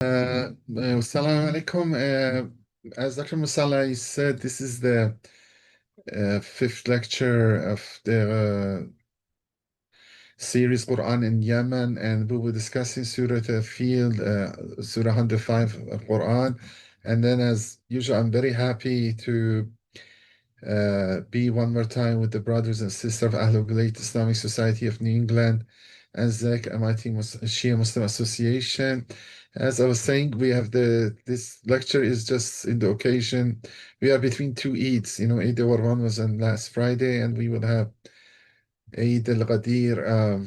Assalamu alaikum. As Dr. Musalla said, this is the fifth lecture of the series Quran and Yemen, and we were discussing Surah Al Fil, Surah 105 of Quran. And then, as usual, I'm very happy to be one more time with the brothers and sisters of Ahlul Bayt Islamic Society of New England and ZEC, MIT Shia Muslim Association. As I was saying, we have this lecture is just in the occasion. We are between two Eids. Eid al-Warwan was on last Friday, and we will have Eid al-Ghadir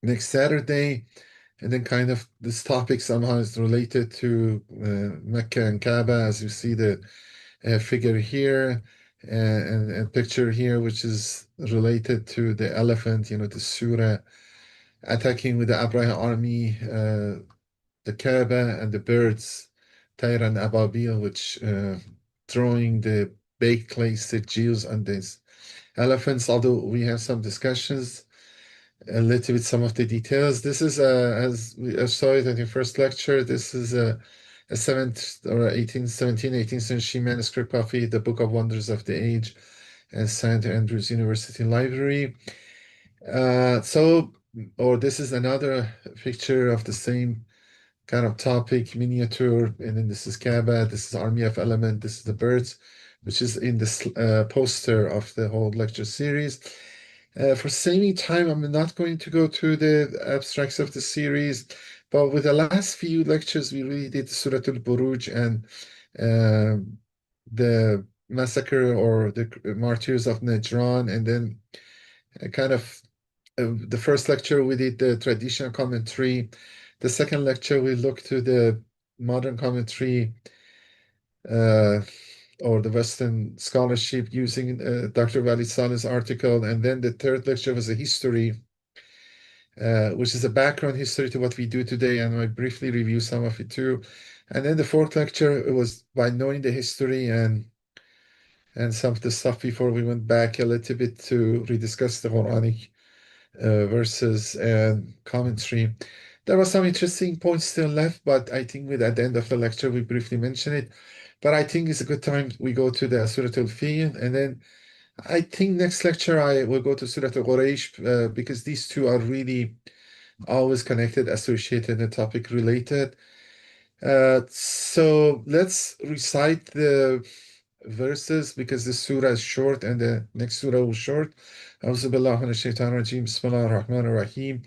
next Saturday. And then kind of this topic somehow is related to Mecca and Kaaba, as you see the figure here and picture here, which is related to the elephant, the surah attacking with the Abraha army, the Kaaba, and the birds, tayran, ababil, which throwing the baked clay sigils on these elephants. Although we have some discussions a little bit, some of the details. This is, as we saw it in the first lecture, this is a 7th or 18th century manuscript copy, the Book of Wonders of the Age, and St. Andrews University Library. Or this is another picture of the same kind of topic, miniature, and then this is Kaaba, this is Army of Element, this is the birds, which is in this poster of the whole lecture series. For saving time, I'm not going to go through the abstracts of the series, but with the last few lectures, we really did Surah Al-Buruj and the massacre or the martyrs of Najran, and then kind of the first lecture we did the traditional commentary. The second lecture we looked to the modern commentary uh, or the Western scholarship using Dr. Walid Saleh's article. And then the third lecture was a history, which is a background history to what we do today. And I briefly review some of it too. And then the fourth lecture was by knowing the history and some of the stuff before we went back a little bit to rediscuss the Quranic verses and commentary. There were some interesting points still left, but I think at the end of the lecture we briefly mentioned it. But I think it's a good time we go to the Surah Al Fil, and then I think next lecture I will go to Surah Al Quraysh because these two are really always connected, associated, and topic related. So let's recite the verses because the surah is short and the next surah was short. أعوذ بالله من الشيطان الرجيم بسم الله الرحمن الرحيم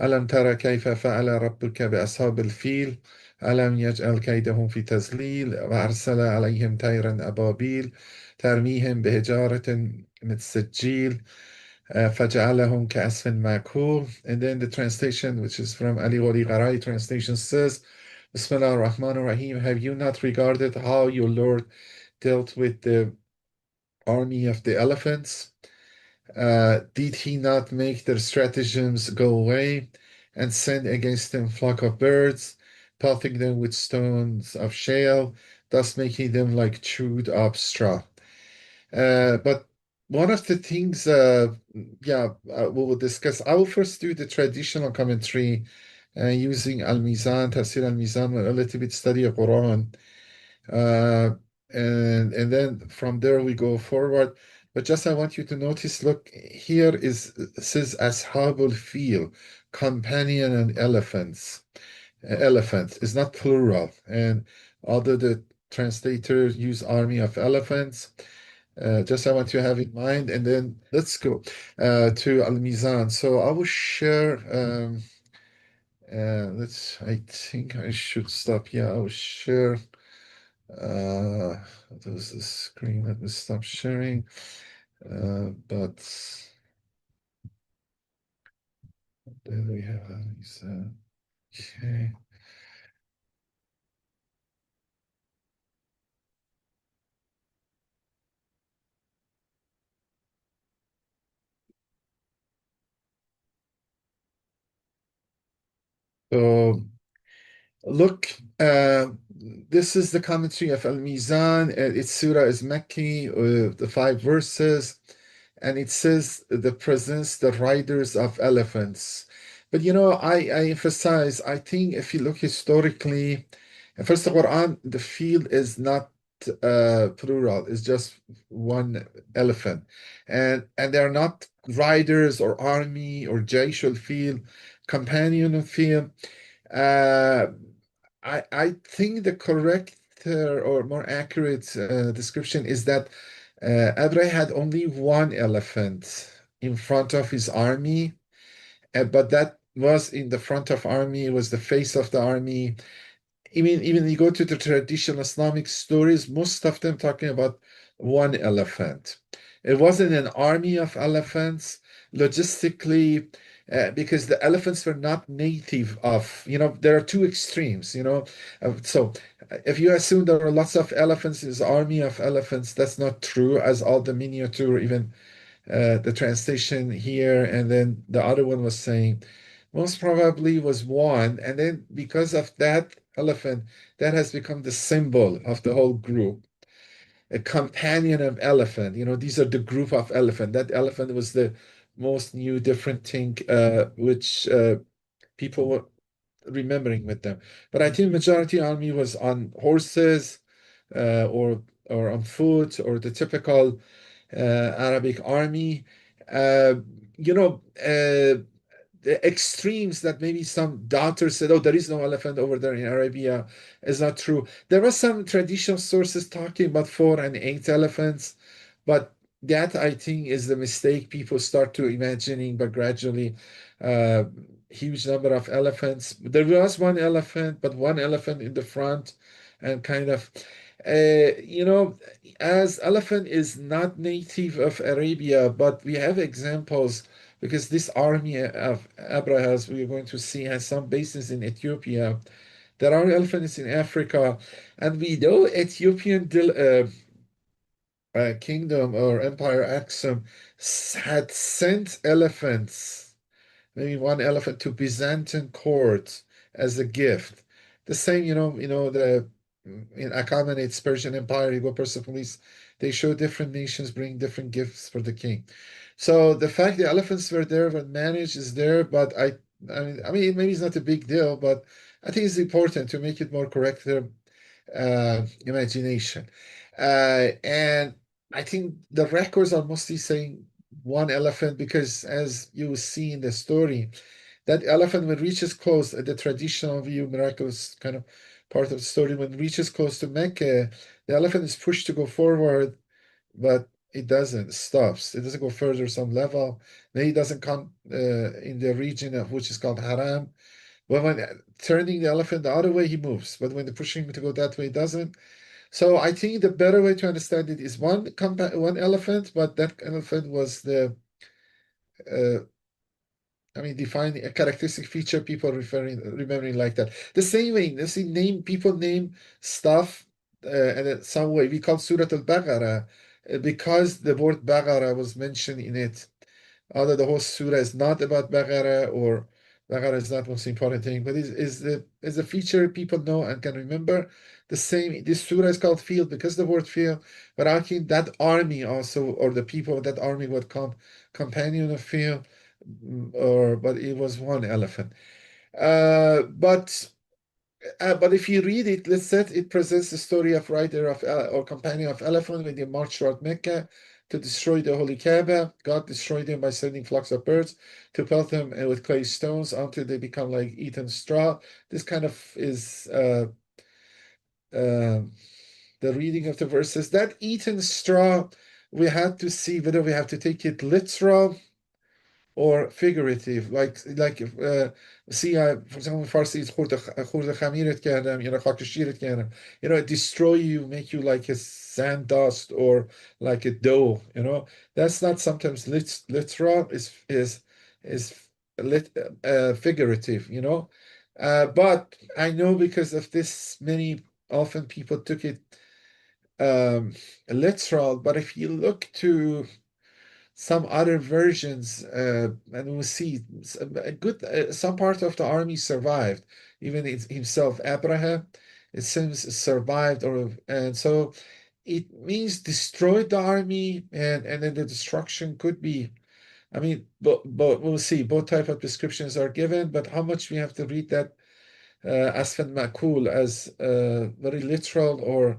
ألم تر كيف فعل ربك بأصحاب الفيل ألم يجعل كيدهم في تضليل وأرسل عليهم طيرا أبابيل ترميهم بحجارة من سجيل فجعلهم كعصف مأكول. And then the translation, which is from Ali Wali Garai translation, says Bismillah ar-Rahman ar-Rahim. Have you not regarded how your Lord dealt with the army of the elephants? Did he not make their stratagems go away and send against them flock of birds, pelting them with stones of shale, thus making them like chewed up straw? But one of the things, we will discuss. I will first do the traditional commentary using Al-Mizan, Tafsir Al-Mizan, a little bit study of Quran. And then from there we go forward. But just I want you to notice, look, here it says Ashabul Fil, companion and elephants. Elephant is not plural. And although the translators use army of elephants, just I want you to have in mind. And then let's go to Al-Mizan. So I will share, I think I should stop. Yeah, I will share. There's the screen. Let me stop sharing. But there we have okay. So look, this is the commentary of Al-Mizan. Its surah is Mecca, the 5 verses, and it says the presence, the riders of elephants. But I emphasize, I think if you look historically, first the Quran, the field is not plural, it's just one elephant. And they're not riders or army or jaysh al-fil, companion of fil. Uh, I think the correct or more accurate description is that Abraha had only one elephant in front of his army, but that was in the front of army, was the face of the army. Even you go to the traditional Islamic stories, most of them talking about one elephant. It wasn't an army of elephants logistically, because the elephants were not native of, there are two extremes, so if you assume there are lots of elephants, is army of elephants, that's not true, as all the miniature, even the translation here, and then the other one was saying most probably was one, and then because of that elephant, that has become the symbol of the whole group. A companion of elephant, these are the group of elephant. That elephant was the most new different thing, which people were remembering with them. But I think majority army was on horses, or on foot, or the typical Arabic army. Uh, you know, the extremes that maybe some doubters said, oh, there is no elephant over there in Arabia, is not true. There were some traditional sources talking about 4 and 8 elephants, but that I think is the mistake people start to imagining, but gradually, uh, huge number of elephants. There was one elephant, but one elephant in the front, and kind of, you know, as elephant is not native of Arabia, but we have examples because this army of Abrahas we're going to see has some bases in Ethiopia. There are elephants in Africa, and we know Ethiopian kingdom or empire Aksum had sent elephants, maybe one elephant to Byzantine court as a gift. The same, the in Achaemenids, Persian Empire, you go Persepolis, they show different nations bring different gifts for the king. So the fact the elephants were there when managed is there, but I mean, maybe it's not a big deal, but I think it's important to make it more correct imagination. And I think the records are mostly saying one elephant because, as you see in the story, that elephant, when it reaches close, the traditional view, miraculous kind of part of the story, when it reaches close to Mecca, the elephant is pushed to go forward, but it doesn't, stops. It doesn't go further some level. Then it doesn't come in the region of which is called Haram. But when turning the elephant the other way, he moves. But when they're pushing him to go that way, it doesn't. So I think the better way to understand it is one elephant, but that elephant was uh, defining a characteristic feature people remembering like that. The same way, you see, people name stuff, and in some way we call Surah Al-Baqarah because the word Baqarah was mentioned in it. Although the whole surah is not about Baqarah, or Baqarah is not the most important thing, but is the feature people know and can remember. The same, this surah is called Field because the word Field, but I think that army also, or the people of that army would come companion of Field, but it was one elephant. But if you read it, let's say it presents the story of rider of or companion of elephant when they marched toward Mecca to destroy the holy Kaaba. God destroyed them by sending flocks of birds to pelt them with clay stones until they become like eaten straw. This kind of is uh, the reading of the verses. That eaten straw, we had to see whether we have to take it literal or figurative, like see, for example, Farsi is خورده خمیرت کردم, خاک شیرت کردم, destroy you, make you like a sand dust or like a dough, that's not sometimes literal, is figurative, but I know because of this many often people took it literal, but if you look to some other versions, and we'll see a good some part of the army survived. Even himself, Abraha, it seems survived, and so it means destroyed the army, and then the destruction could be I mean, but we'll see. Both type of descriptions are given, but how much we have to read that asfan ma'kul as very literal or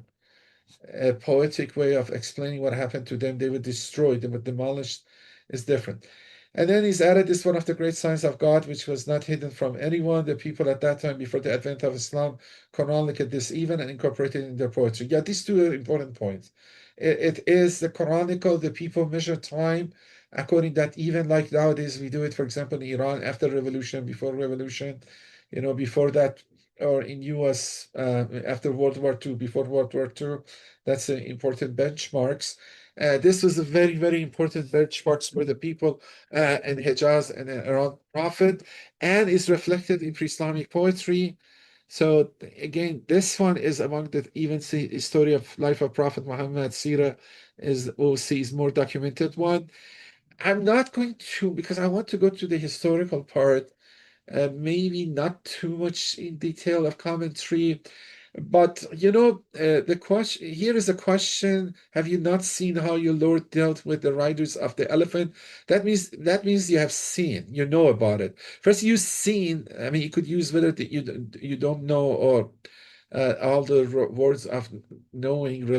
a poetic way of explaining what happened to them. They were destroyed, they were demolished, is different. And then he's added this one of the great signs of God, which was not hidden from anyone. The people at that time, before the advent of Islam, Quran look at this even and incorporated it in their poetry. Yeah, these two are important points. It is the Quranical, the people measure time according that even like nowadays we do it, for example, in Iran after revolution, before revolution, before that, or in US after World War II, before World War II. That's important benchmarks. This was a very, very important benchmarks for the people in Hijaz and around Prophet, and is reflected in pre-Islamic poetry. So again, this one is among the even the story of life of Prophet Muhammad. Sirah is OC is more documented one. I'm not going to because I want to go to the historical part. Maybe not too much in detail of commentary, but the question here is a question: have you not seen how your Lord dealt with the riders of the elephant? That means you have seen, you know about it. First, you've seen. I mean, you could use whether you don't know or all the words of knowing,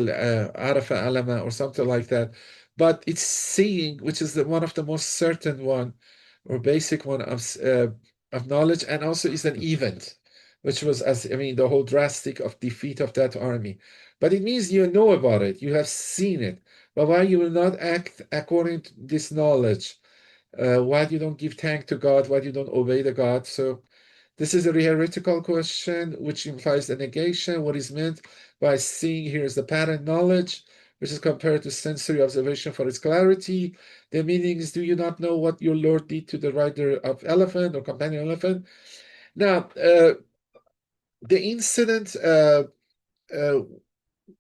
arafa alama or something like that. But it's seeing, which is one of the most certain one or basic one of knowledge, and also is an event, which was, as I mean, the whole drastic of defeat of that army. But it means you know about it, you have seen it. But why you will not act according to this knowledge? Why you don't give thanks to God? Why you don't obey the God? So this is a rhetorical question, which implies a negation. What is meant by seeing here is the pattern knowledge, which is compared to sensory observation for its clarity. The meaning is, do you not know what your Lord did to the rider of elephant or companion elephant? Now, the incident uh,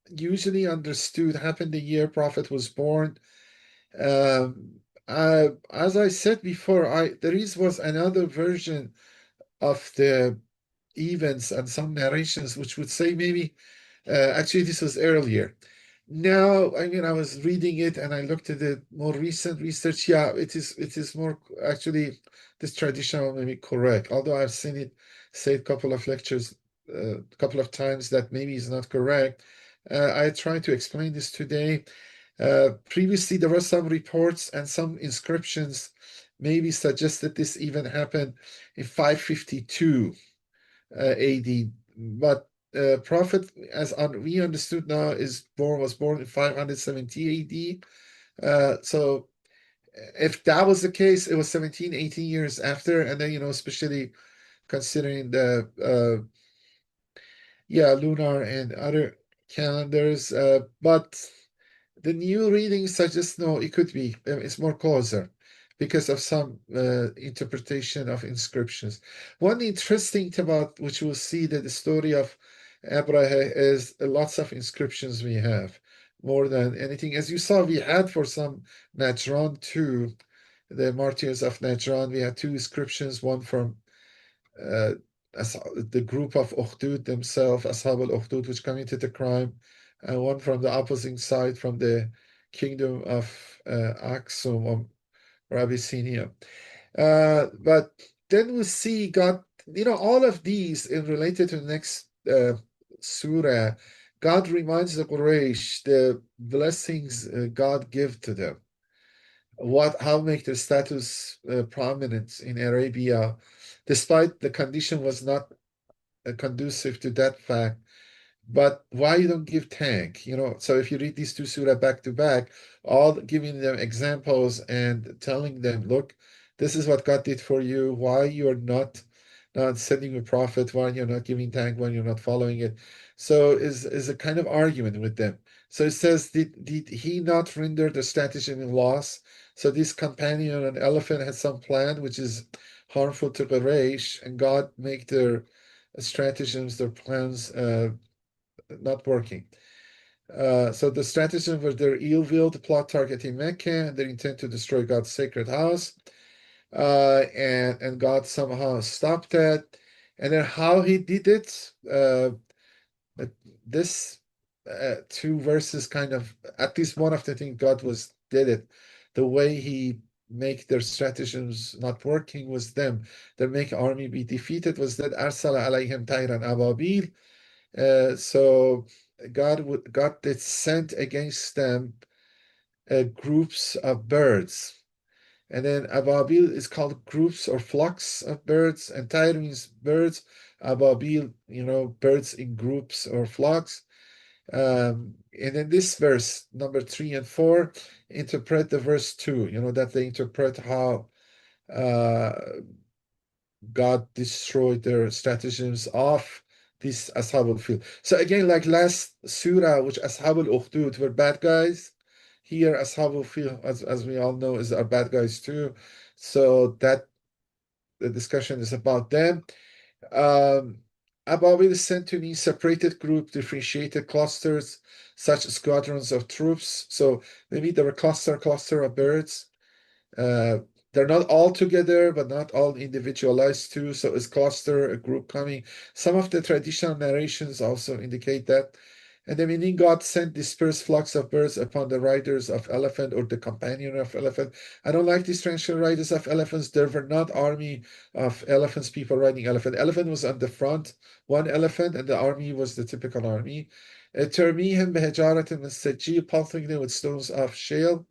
usually understood happened the year Prophet was born. As I said before, was another version of the events and some narrations which would say maybe actually this was earlier. Now, I mean, I was reading it and I looked at the more recent research. Yeah, it is more actually this traditional maybe correct. Although I've seen it say a couple of lectures, a couple of times that maybe is not correct. I tried to explain this today. Previously, there were some reports and some inscriptions maybe suggested this even happened in 552 AD, but Prophet, as we understood now, was born in 570 AD. So if that was the case, it was 17, 18 years after, and then especially considering the lunar and other calendars. But the new reading suggests no, it could be. It's more closer because of some interpretation of inscriptions. One interesting thing about which we'll see that the story of Abraha is lots of inscriptions we have, more than anything. As you saw, we had for some Najran too, the martyrs of Najran, we had two inscriptions, one from uh, the group of Ukhdud themselves, Ashab al-Ukhdud, which committed a crime, and one from the opposing side, from the kingdom of Aksum or Abyssinia. But then we see God, all of these in related to the next surah. God reminds the Quraysh the blessings God give to them. How make their status prominent in Arabia, despite the condition was not conducive to that fact. But why you don't give thank? So if you read these two surah back to back, all giving them examples and telling them, look, this is what God did for you. Why you're not sending a prophet? Why you're not giving thank? Why you're not following it? So is a kind of argument with them. So it says, did he not render the stratagem in loss? So this companion and elephant had some plan which is harmful to Quraysh, and God make their stratagems, their plans not working. So the stratagem was their ill-willed plot targeting Mecca and their intent to destroy God's sacred house. And God somehow stopped that. And then how he did it, this two verses kind of, at least one of the things God did it, the way he make their stratagems not working was them, that make army be defeated was that arsala alayhim tayran ababil. So God did sent against them groups of birds. And then ababil is called groups or flocks of birds, and tayr means birds. Ababil, birds in groups or flocks. And then this verse, number 3 and 4, interpret the verse 2, that they interpret how uh, God destroyed their stratagems of these Ashab al-Fil. So again, like last surah, which Ashab al-Ukhdud were bad guys, here Ashab al-Fil, as we all know, are bad guys too. So that the discussion is about them. Um, Ababil is sent to mean separated group, differentiated clusters, such squadrons of troops. So maybe there were cluster of birds. Uh, they're not all together, but not all individualized too. So it's cluster, a group coming. Some of the traditional narrations also indicate that. And the meaning God sent dispersed flocks of birds upon the riders of elephant or the companion of elephant. I don't like these traditional riders of elephants. There were not army of elephants, people riding elephant. Elephant was on the front, one elephant, and the army was the typical army. ترميهم بحجارة من سجيل, pelting them with stones of shale.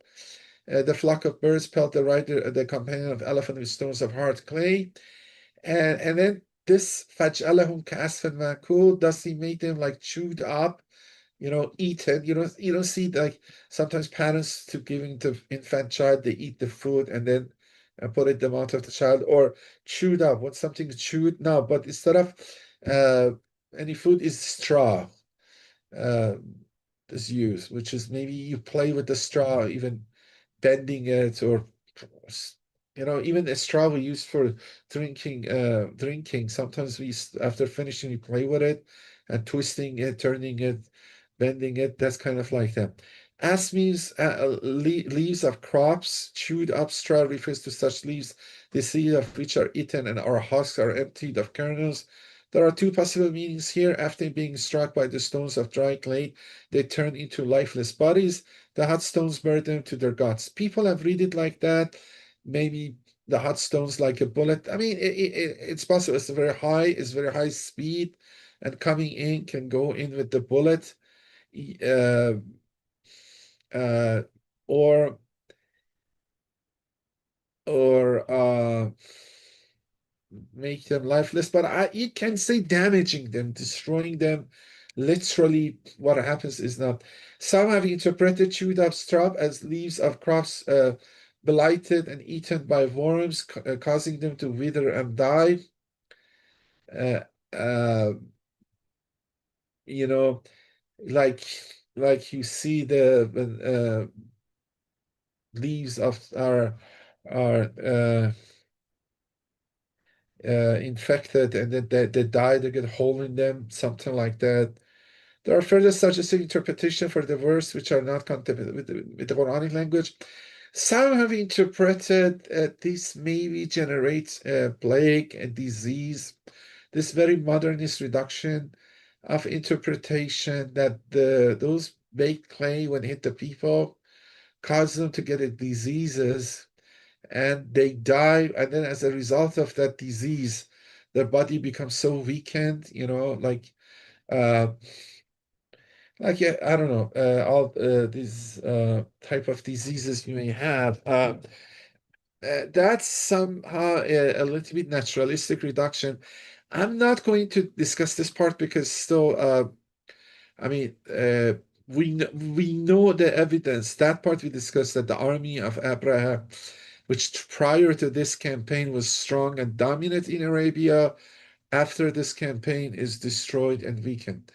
The flock of birds pelt the rider, the companion of elephant with stones of hard clay. And then this فَجْعَلَهُمْ كَأَسْفٍ مَأْكُولٍ, thus he made them like chewed up, eaten. You don't see like sometimes parents to giving the infant child, they eat the food and then put it in the mouth of the child, or chewed up. What's something chewed? No, but instead of any food is straw uh, is used, which is maybe you play with the straw, even bending it, or even a straw we use for drinking. Sometimes after finishing we play with it and twisting it, turning it, bending it. That's kind of like that. As means leaves of crops. Chewed up straw refers to such leaves, the seeds of which are eaten and our husks are emptied of kernels. There are two possible meanings here. After being struck by the stones of dry clay, they turn into lifeless bodies. The hot stones burn them to their guts. People have read it like that. Maybe the hot stones like a bullet. I mean, it's possible. It's very high speed, and coming in can go in with the bullet, uh, uh, or or make them lifeless. But you can say damaging them, destroying them. Literally, what happens is not. Some have interpreted chewed up straw as leaves of crops blighted and eaten by worms, causing them to wither and die. Uh, uh, you know, like you see the leaves of are infected, and then they die, they get a hole in them, something like that. There are further suggested interpretation for the verse which are not compatible with the Quranic language. Some have interpreted this maybe generates a plague, a disease. This very modernist reduction of interpretation that those baked clay, when hit the people, cause them to get diseases, and they die, and then as a result of that disease, their body becomes so weakened, uh, yeah, I don't know, all these type of diseases you may have. That's somehow a little bit naturalistic reduction. I'm not going to discuss this part because still, I mean, we know the evidence. That part we discussed, that the army of Abraha, which prior to this campaign was strong and dominant in Arabia, after this campaign is destroyed and weakened.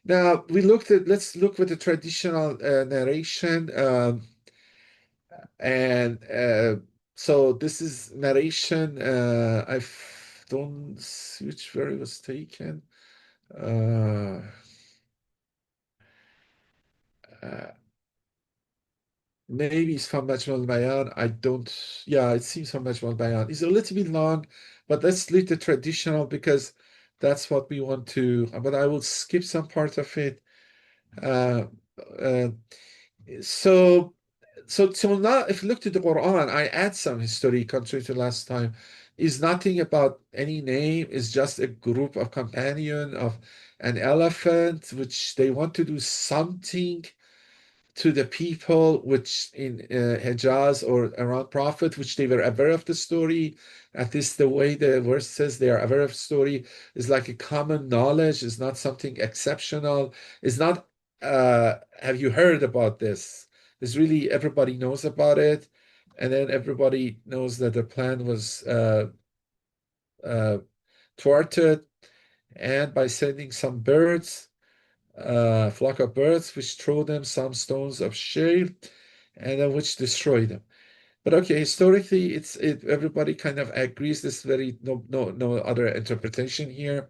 Now let's look with the traditional narration, and so this is narration. I don't see which where it was taken. Uh, uh, Maybe it's from Majmul Bayan. I don't. Yeah, it seems from Majmul Bayan. It's a little bit long, but let's leave the traditional because that's what we want to. But I will skip some part of it. Uh, uh, so so now if you look to the Quran, I add some history contrary to last time. Is nothing about any name, is just a group of companion of an elephant, which they want to do something to the people which in Hejaz or around Prophet, which they were aware of the story. At least the way the verse says they are aware of the story is like a common knowledge, is not something exceptional, is not have you heard about this? It's really everybody knows about it, and then everybody knows that the plan was uh, thwarted, and by sending some birds, flock of birds, which throw them some stones of shale, and then which destroy them. But okay, historically, everybody kind of agrees. This very no other interpretation here,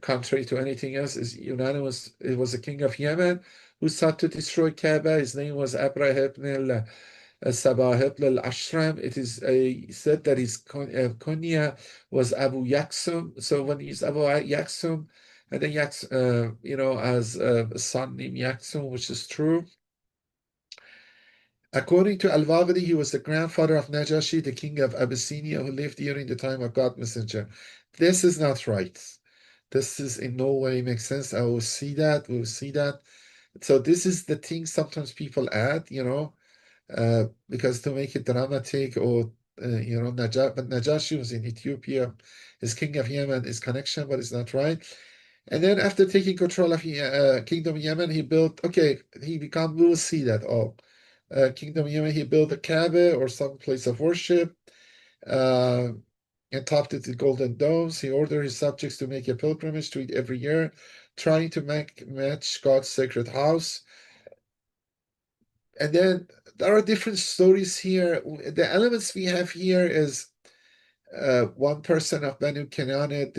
contrary to anything else, is unanimous. It was a king of Yemen who sought to destroy Kaaba. His name was Abraha ibn Sabah ibn al-Ashram. It is said that his kunya was Abu Yaksum. So when he's Abu Yaksum, and then as a son named Aksum, which is true. According to Al-Waqidi, he was the grandfather of Najashi, the king of Abyssinia, who lived during the time of God Messenger. This is not right. This is in no way makes sense. I will see that. We will see that. So this is the thing sometimes people add, because to make it dramatic or but Najashi was in Ethiopia, is king of Yemen, is connection, but it's not right. And then after taking control of Kingdom of Yemen, we will see that all. Kingdom of Yemen, he built a Kaaba or some place of worship, uh, and topped it with golden domes. He ordered his subjects to make a pilgrimage to it every year, trying to match God's sacred house. And then there are different stories here. The elements we have here is one person of Banu Kinane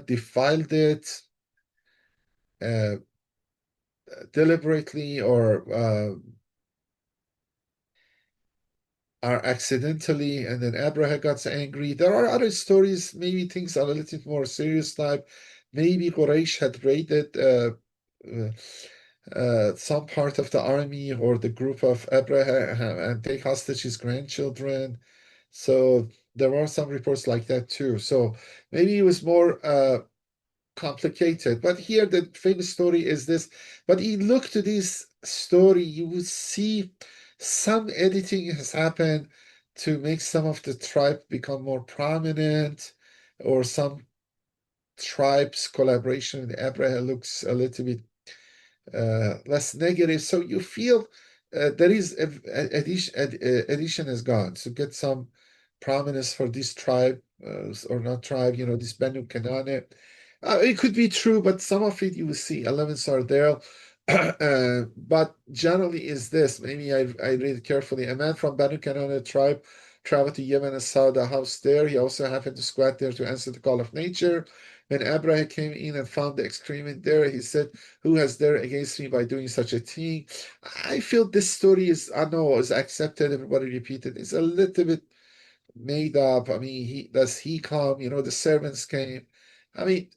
defiled it uh, deliberately or accidentally, and then Abraha got angry. There are other stories, maybe things are a little more serious type. Maybe Quraysh had raided some part of the army or the group of Abraha and take hostage his grandchildren. So there were some reports like that too. So maybe it was more complicated. But here the famous story is this. But you look to this story, you will see some editing has happened to make some of the tribe become more prominent, or some tribes collaboration with Abraha looks a little bit less negative. So you feel there is addition has gone to get some prominence for this tribe or not tribe, this Banu Kanane. It could be true, but some of it you will see elements are there. But generally is this, maybe I read it carefully. A man from Banu Kanane tribe traveled to Yemen and saw the house there. He also happened to squat there to answer the call of nature. When Abraham came in and found the excrement there, he said, "Who has dared against me by doing such a thing?" I feel this story I know, is accepted. Everybody repeated. It's a little bit made up. I mean, he come? The servants came. I mean,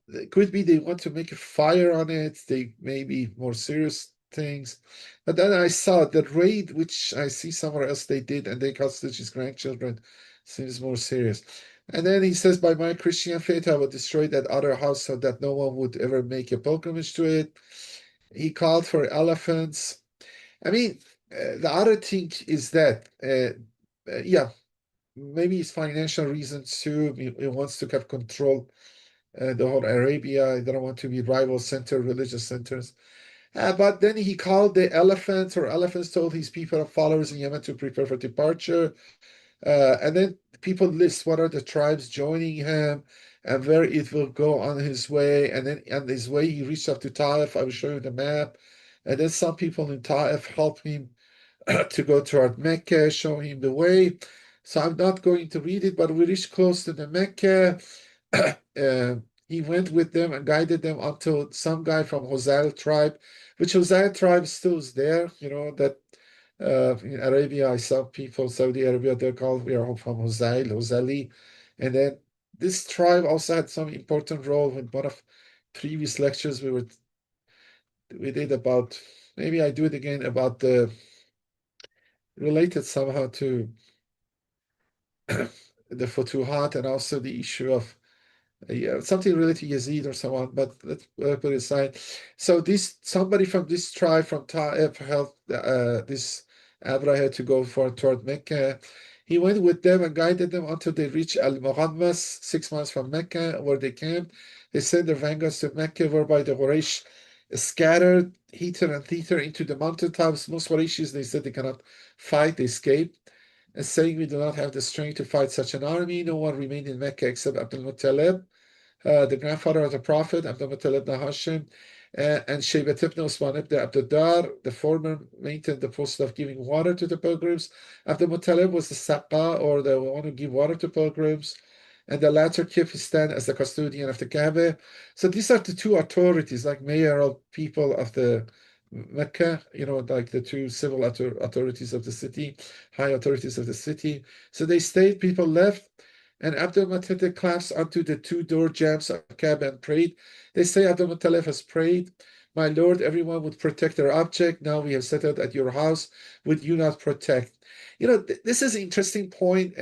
it could be they want to make a fire on it. They maybe more serious things. But then I saw the raid, which I see somewhere else they did, and they hostage his grandchildren. Seems more serious. And then he says, "By my Christian faith, I will destroy that other house so that no one would ever make a pilgrimage to it." He called for elephants. I mean, the other thing is that, yeah, maybe it's financial reasons too. He wants to have control the whole Arabia. They don't want to be rival center, religious centers. But then he called the elephants told his people and followers in Yemen to prepare for departure. And then people list what are the tribes joining him and where it will go on his way. And then on his way, he reached up to Taif. I will show you the map. And then some people in Taif help him to go toward Mecca, show him the way. So I'm not going to read it, but we reached close to the Mecca. He went with them and guided them until some guy from Hosal tribe, which Hosal tribe still is there. That in Arabia, I saw people, Saudi Arabia, they're called, we are from Hosali. And then this tribe also had some important role in one of previous lectures we did about, maybe I do it again, about related somehow to the Futuhat and also the issue of yeah, something related to Yazid or someone, but let's put it aside. So this somebody from this tribe from Ta'if helped this Abraha to go toward Mecca. He went with them and guided them until they reached Al-Mughaddas, 6 miles from Mecca, where they camped. They sent their vanguards to Mecca, whereby the Quraysh scattered hither and thither into the mountaintops. Most Qurayshis, they said they cannot fight, they escaped, and saying we do not have the strength to fight such an army. No one remained in Mecca except Abdul Muttalib, the grandfather of the Prophet, Abdul Muttalib ibn Hashim, and Shaybat ibn Usman ibn Abdullah. The former maintained the post of giving water to the pilgrims. Abdul Muttalib was the Saqqa, or the one who give water to pilgrims, and the latter kept his stand as the custodian of the Kaaba. So these are the two authorities, like mayoral people of the Mecca, like the two civil authorities of the city, high authorities of the city. So they stayed, people left, and Abdul Muttalib clasped onto the two door jambs of Kaaba and prayed. They say Abdul Muttalib has prayed, my Lord, everyone would protect their object. Now we have settled at your house. Would you not protect? This is an interesting point.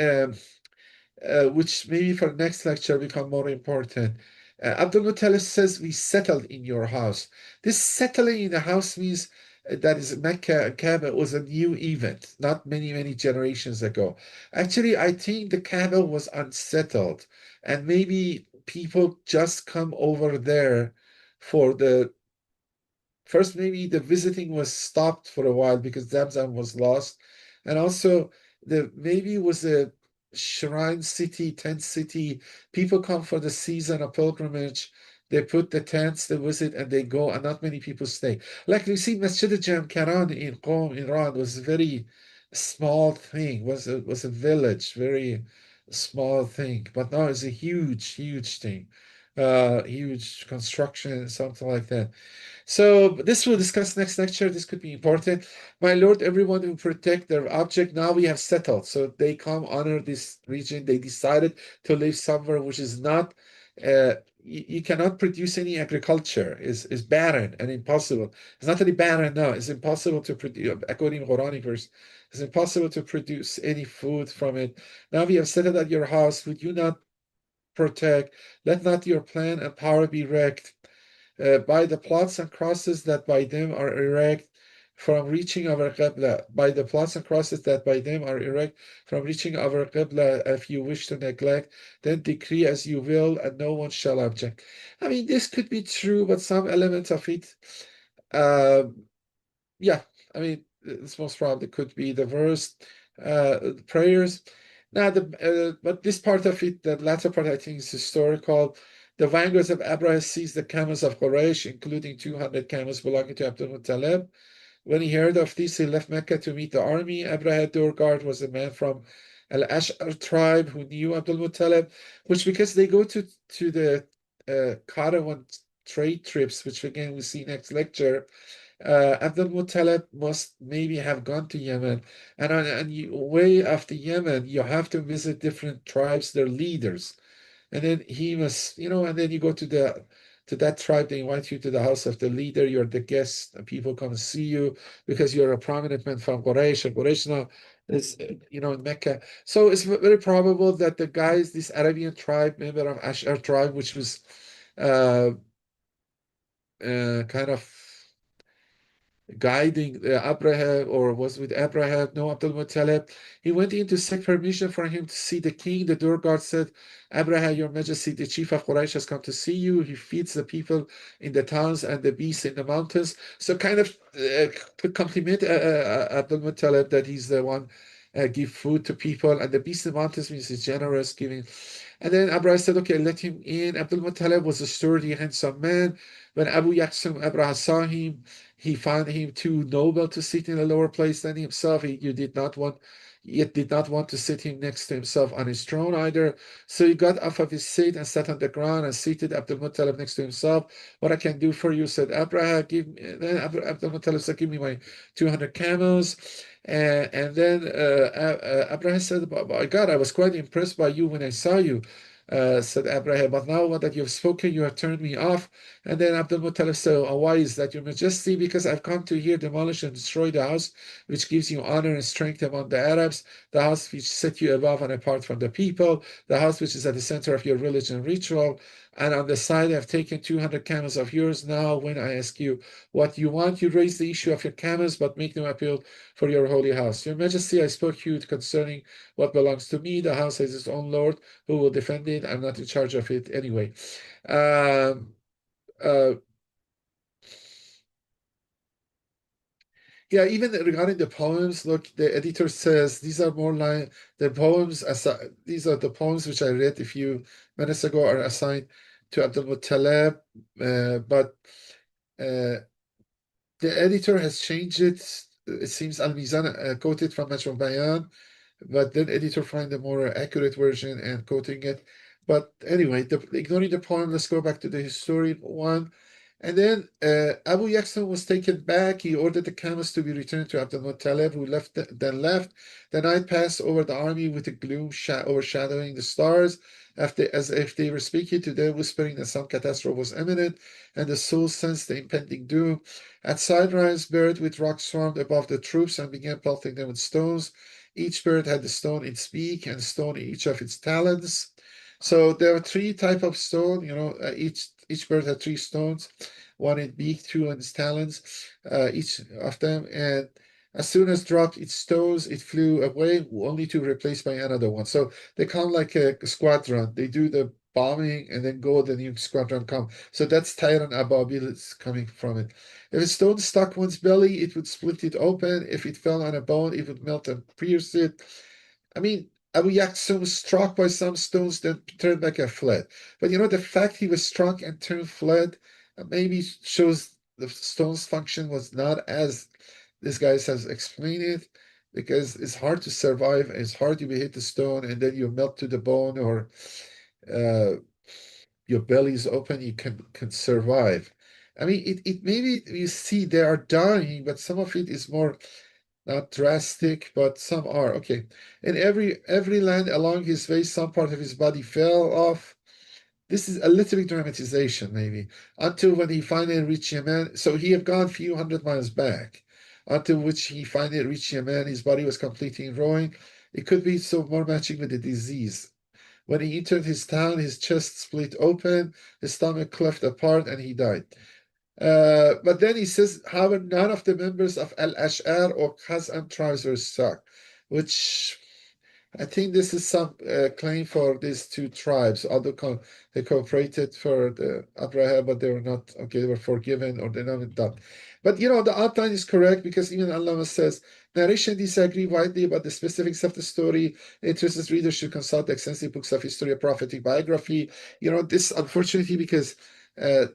Which maybe for next lecture become more important. Abdul Muttalib says, we settled in your house. This settling in the house means that is Mecca and Kaaba was a new event, not many, many generations ago. Actually, I think the Kaaba was unsettled, and maybe people just come over there for the first, maybe the visiting was stopped for a while because Zamzam was lost. And also the maybe it was a shrine city, tent city. People come for the season of pilgrimage. They put the tents, they visit, and they go, and not many people stay. Like you see, Masjid al-Jamkaran in Qom, Iran, was a very small thing, was a village, very small thing. But now it's a huge, huge thing. Huge construction, something like that. So this we'll discuss next lecture. This could be important. My Lord, everyone who protect their object, now we have settled. So they come honor this region. They decided to live somewhere which is not, you cannot produce any agriculture. Is barren and impossible. It's not only barren now, it's impossible to produce, according to Quranic verse, it's impossible to produce any food from it. Now we have settled at your house. Would you not protect? Let not your plan and power be wrecked by the plots and crosses that by them are erect from reaching our Qibla, by the plots and crosses that by them are erect from reaching our Qibla, if you wish to neglect, then decree as you will, and no one shall object. I mean, this could be true, but some elements of it, uh, yeah, I mean, this most probably could be the verse, prayers. Now, but this part of it, the latter part, I think is historical. The vanguards of Abraha seized the camels of Quraysh, including 200 camels belonging to Abdul Muttalib. When he heard of this, he left Mecca to meet the army. Abraha Durgard was a man from Al-Ash'ar tribe who knew Abdul Muttalib, which because they go to the caravan trade trips, which again we see next lecture, Abdul Muttalib must maybe have gone to Yemen. And on way after Yemen, you have to visit different tribes, their leaders. And then he must, and then you go to that tribe, they invite you to the house of the leader, you're the guest, and people come and see you because you're a prominent man from Quraysh, and Quraysh now is, in Mecca. So it's very probable that the guys, this Arabian tribe, member of Ash'ar tribe, which was uh, kind of guiding Abraha, or was with Abraha, no Abdul Muttalib. He went in to seek permission for him to see the king. The door guard said, Abraha, your majesty, the chief of Quraysh has come to see you. He feeds the people in the towns and the beasts in the mountains. So kind of compliment Abdul Muttalib that he's the one give food to people, and the beasts in the mountains means he's generous, giving. And then Abraha said, okay, let him in. Abdul Muttalib was a sturdy, handsome man. When Abu Aksum Abraha saw him, he found him too noble to sit in a lower place than himself. You did not want, yet did not want to sit him next to himself on his throne either. So he got off of his seat and sat on the ground and seated Abdul Muttalib next to himself. What I can do for you, said Abraha. Then Abdul Muttalib said, give me my 200 camels. And then Abraham said, by God, I was quite impressed by you when I saw you. said Abraha, but now that you've spoken, you have turned me off. And then Abdul Muttalib said, oh, why is that, Your Majesty? Because I've come to here demolish and destroy the house which gives you honor and strength among the Arabs, the house which set you above and apart from the people, the house which is at the center of your religion and ritual. And on the side, I've taken 200 camels of yours. Now, when I ask you what you want, you raise the issue of your camels, but make no appeal for your holy house. Your Majesty, I spoke to you concerning what belongs to me. The house has its own Lord who will defend it. I'm not in charge of it anyway. Um, uh, yeah, even regarding the poems, look, the editor says these are more like the poems. These are the poems which I read a few minutes ago are assigned to Abdul Muttalib, but uh, the editor has changed it. It seems Al Mizan quoted from Majmu Bayan, but then editor find a more accurate version and quoting it. But anyway, ignoring the poem, let's go back to the historic one. And then Abu Yaksum was taken back. He ordered the camels to be returned to Abdul Muttalib, who then left. The night passed over the army with a gloom overshadowing the stars, as if they were speaking to them, whispering that some catastrophe was imminent, and the soul sensed the impending doom. At sunrise, birds with rocks swarmed above the troops and began pelting them with stones. Each bird had a stone in its beak and a stone in each of its talons. So there are three type of stone. Each bird had three stones, one in beak, two in its talons, each of them. And as soon as dropped its stones, it flew away, only to be replaced by another one. So they come like a squadron. They do the bombing and then go, the new squadron come. So that's tayran ababil is coming from it. If a stone stuck one's belly, it would split it open. If it fell on a bone, it would melt and pierce it. I mean, Abu Yaksum was struck by some stones, then turned back and fled. But the fact he was struck and turned fled maybe shows the stone's function was not as this guy has explained it, because it's hard to survive. It's hard to be hit the stone and then you melt to the bone, or uh, your belly is open, you can survive. I mean, it maybe you see they are dying, but some of it is more not drastic, but some are. Okay. In every land along his way, some part of his body fell off. This is a little bit dramatization, maybe, until when he finally reached Yemen. So he had gone a few hundred miles back, until which he finally reached Yemen. His body was completely ruined. It could be so more matching with the disease. When he entered his town, his chest split open, his stomach cleft apart, and he died. But then he says, however, none of the members of Al Ash'ar or Khazan tribes were struck, which I think this is some claim for these two tribes, although they cooperated for the Abraha, but they were not, okay, they were forgiven or they're not done. But the outline is correct, because even Allah says, narration disagree widely about the specifics of the story. Interested readers should consult the extensive books of history and prophetic biography. This unfortunately, because uh,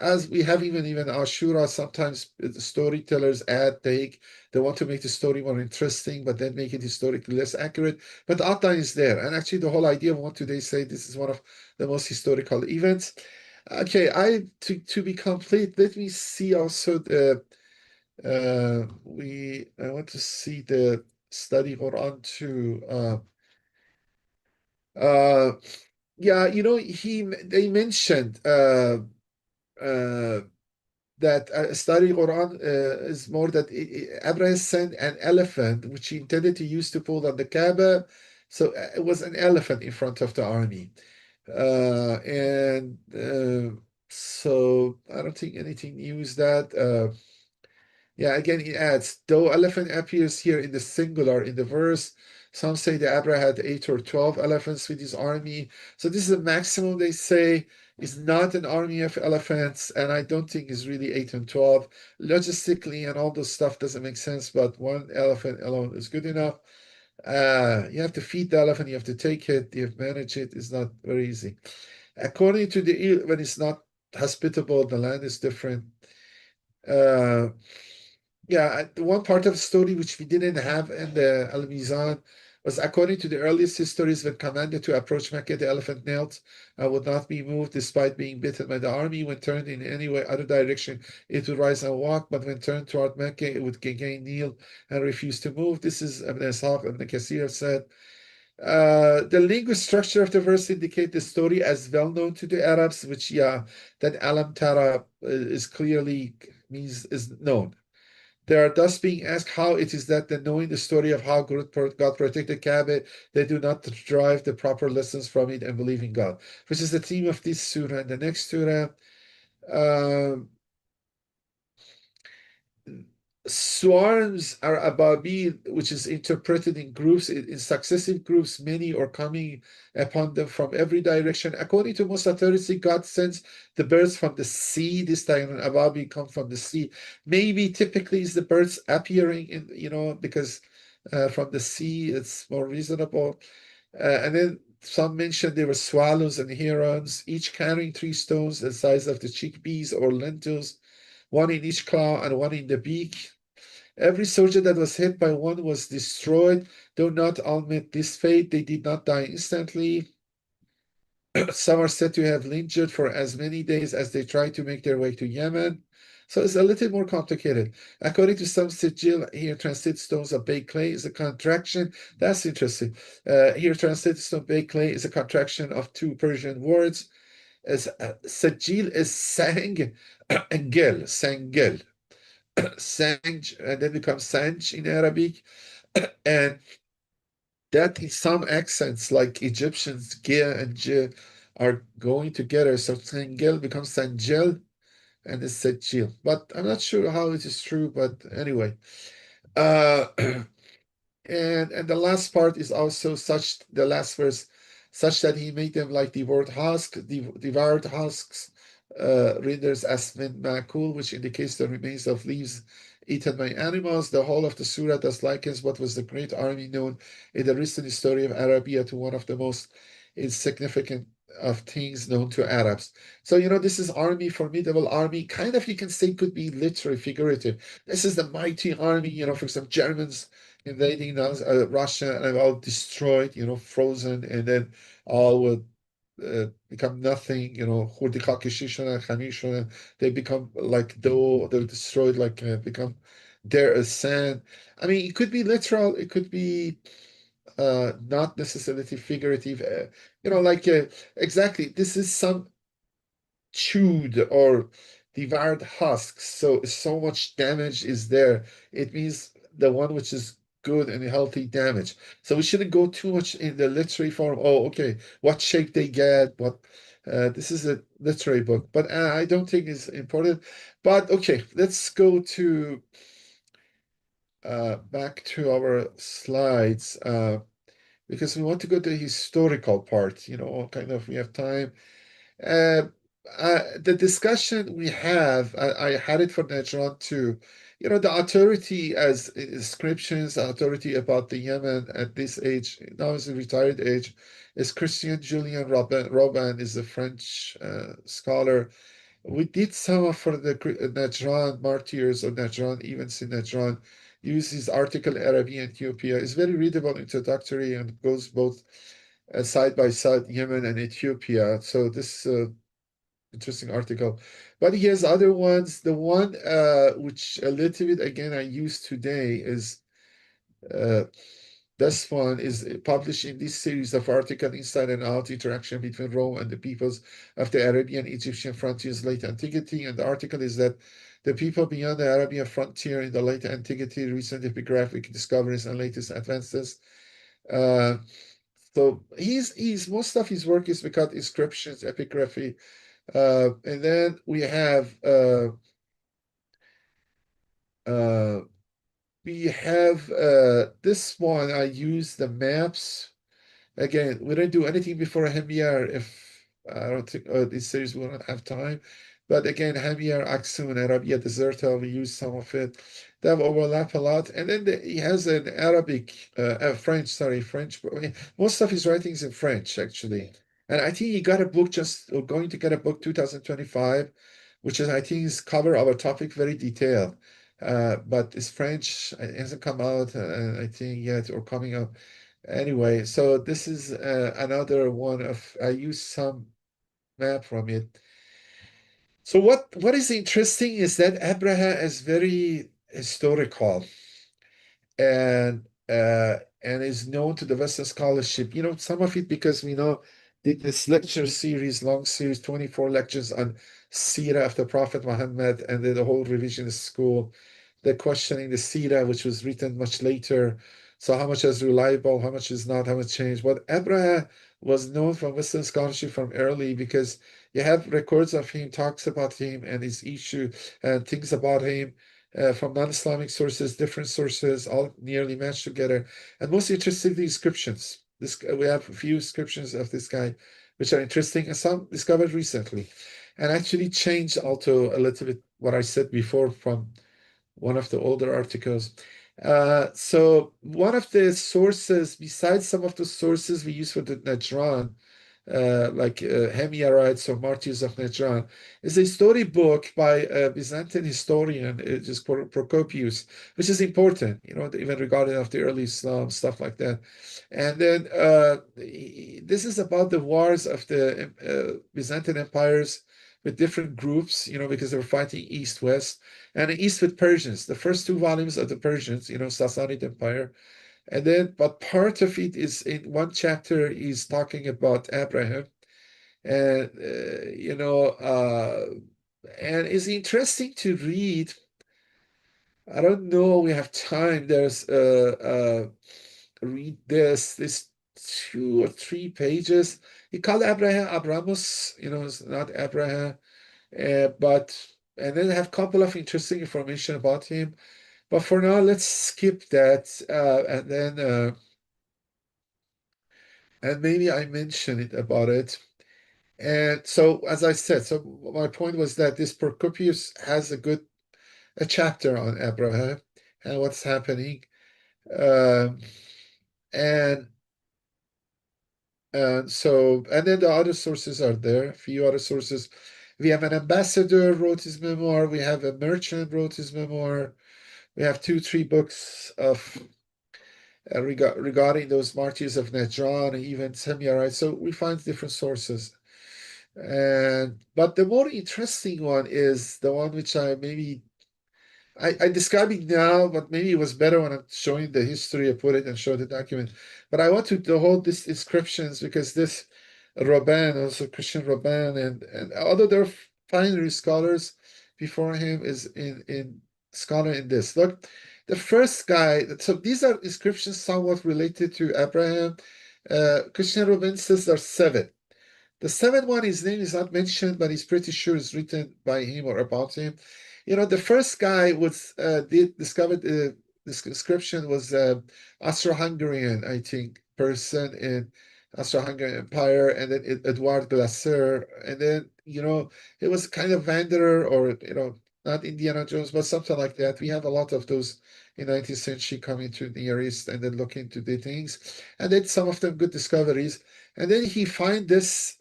as we have even Ashura, sometimes the storytellers they want to make the story more interesting, but then make it historically less accurate. But the outline is there. And actually, the whole idea of what today say this is one of the most historical events. Okay, to be complete, let me see also the I want to see the study Quran too. Uh, yeah, they mentioned uh, that study Quran is more that Abraham sent an elephant, which he intended to use to pull down the Kaaba. So it was an elephant in front of the army. And so I don't think anything new is that. Yeah, again, it adds, though elephant appears here in the singular in the verse, some say that Abraham had 8 or 12 elephants with his army. So this is the maximum they say is not an army of elephants, and I don't think it's really 8 and 12. Logistically and all this stuff doesn't make sense, but one elephant alone is good enough. You have to feed the elephant, you have to take it, you have to manage it. It's not very easy. According to when it's not hospitable, the land is different. Uh, yeah, the one part of the story which we didn't have in the Al Mizan was, according to the earliest histories, when commanded to approach Mecca, the elephant knelt and would not be moved despite being bitten by the army. When turned in any way, other direction, it would rise and walk, but when turned toward Mecca, it would again kneel and refuse to move. This is Ibn Ishaq and Ibn Kathir said. The linguist structure of the verse indicate the story as well known to the Arabs, which, yeah, that Alam Tara is clearly means is known. They are thus being asked how it is that the knowing the story of how God protected Kaaba, they do not derive the proper lessons from it and believe in God, which is the theme of this surah. And the next surah, um, swarms are ababil, which is interpreted in groups, in successive groups, many or coming upon them from every direction. According to most authorities, God sends the birds from the sea. This time, ababil come from the sea. Maybe typically is the birds appearing in, because from the sea it's more reasonable. And then some mentioned there were swallows and herons, each carrying 3 stones the size of the chickpeas or lentils, one in each claw and one in the beak. Every soldier that was hit by one was destroyed. Though not all met this fate, they did not die instantly. Some are said to have lingered for as many days as they tried to make their way to Yemen. So it's a little more complicated. According to some Sijil, here translated stones of baked clay is a contraction. That's interesting. Here translated stone baked clay is a contraction of 2 Persian words. As Sajil is sang and gel, sangel. Sanj, and then becomes Sanj in Arabic. And that in some accents, like Egyptians, Gia and J, are going together. So Sangel becomes Sanjel and it's Sajil. But I'm not sure how it is true, but anyway. Uh, and the last part is also such, the last verse, such that he made them like devoured husks, renders as min makul, which indicates the remains of leaves eaten by animals. The whole of the surah thus likens what was the great army known in the recent history of Arabia to one of the most insignificant of things known to Arabs. So, this is army, formidable army, kind of you can say could be literally figurative. This is the mighty army, for example, Germans invading Russia and all destroyed, frozen, and then all would become nothing, خردی شدن خمیر شدن. They become like dough, they're destroyed, like become there as sand. I mean, it could be literal, it could be not necessarily figurative, like exactly, this is some chewed or devoured husks. So much damage is there. It means the one which is good and healthy damage. So we shouldn't go too much in the literary form. Oh, okay, what shape they get, what. This is a literary book, but I don't think it's important. But okay, let's go to back to our slides because we want to go to the historical part. Kind of we have time. Uh, the discussion we have, I had it for Najran too. The authority as inscriptions, authority about the Yemen at this age, now is a retired age, is Christian Julian Robin is a French scholar. We did some for the Najran martyrs or Najran events in Najran. Use his article Arabian Ethiopia. It's very readable, introductory, and goes both side by side Yemen and Ethiopia. So this interesting article. But he has other ones. The one which a little bit again I use today is uh, this one is published in this series of articles Inside and Out Interaction between Rome and the peoples of the Arabian Egyptian frontiers late antiquity. And the article is that the people beyond the Arabian frontier in the late antiquity, recent epigraphic discoveries and latest advances. Uh, so he's most of his work is about inscriptions, epigraphy, and then uh, we have this one. I use the maps. Again, we don't do anything before Himyar if I don't think this series will not have time. But again, Himyar, Aksum, and Arabia Deserta, we use some of it. They have overlap a lot. And then he has an Arabic, French, sorry, French. I mean, most of his writings in French, actually. And I think he got a book or going to get a book 2025, which is, I think, is cover our topic very detailed. But it's French. It hasn't come out, I think, yet, or coming up. Anyway, so this is another one of I use some map from it. So what is interesting is that Abraha is very historical, and and is known to the Western scholarship. Some of it because we know did this lecture series, long series, 24 lectures on Sirah of the Prophet Muhammad, and then the whole revisionist school. They're questioning the Sirah, which was written much later. So how much is reliable, how much is not, how much changed. But Abraha was known from Western scholarship from early because you have records of him, talks about him and his issue and things about him from non-Islamic sources, different sources, all nearly matched together. And most interestingly, inscriptions. We have a few inscriptions of this guy, which are interesting, and some discovered recently, and actually changed also a little bit what I said before from one of the older articles. So one of the sources, besides some of the sources we use for the Najran, like Himyarites or Martyrs of Najran, is a storybook by a Byzantine historian, just Procopius, which is important, even regarding of the early Islam, stuff like that. And then this is about the wars of the Byzantine empires with different groups, because they were fighting east-west, and east with Persians. The first two volumes of the Persians, Sassanid Empire, and then, but part of it is in one chapter is talking about Abraham, and and it's interesting to read. I don't know. We have time. There's read this 2 or 3 pages. He called Abraham Abramus. It's not Abraham, but and then I have a couple of interesting information about him. But for now, let's skip that, and maybe I mention it about it. And so, as I said, so my point was that this Procopius has a chapter on Abraham and what's happening, um, and and then the other sources are there. A few other sources. We have an ambassador wrote his memoir. We have a merchant wrote his memoir. We have 2, 3 books of regarding those martyrs of Najran, even Himyarites. So we find different sources. But the more interesting one is the one which I describe it now, but maybe it was better when I'm showing the history. I put it and show the document. But I want to hold these inscriptions because this Robin, also Christian Robin, and although there are fine scholars before him, is in scholar in this. Look, the first guy. So these are inscriptions somewhat related to Abraham. Christian Robin says there are 7. The 7th one, his name is not mentioned, but he's pretty sure it's written by him or about him. The first guy was discovered this inscription was Austro-Hungarian, I think, person in Austro-Hungarian Empire, and then Edward Glaser, and then it was kind of wanderer, or not Indiana Jones, but something like that. We have a lot of those in 19th century coming to the Near East and then looking to the things, and then some of them good discoveries. And then he find this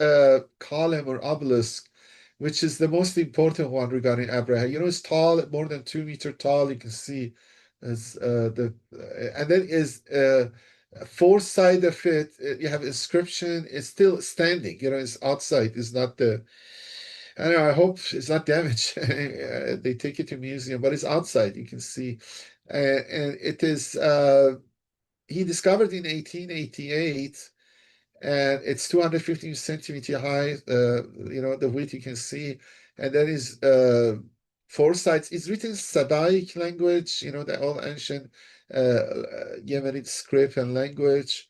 column or obelisk, which is the most important one regarding Abraham. It's tall, more than 2 meter tall. You can see as and then is 4 side of it. You have inscription. It's still standing. It's outside. It's not the. I don't know. I hope it's not damaged. They take it to museum, but it's outside. You can see, and it is. He discovered in 1888, and it's 215 centimeter high. The width you can see, and there is 4 sides. It's written Sabaic language, the old ancient Yemenite script and language,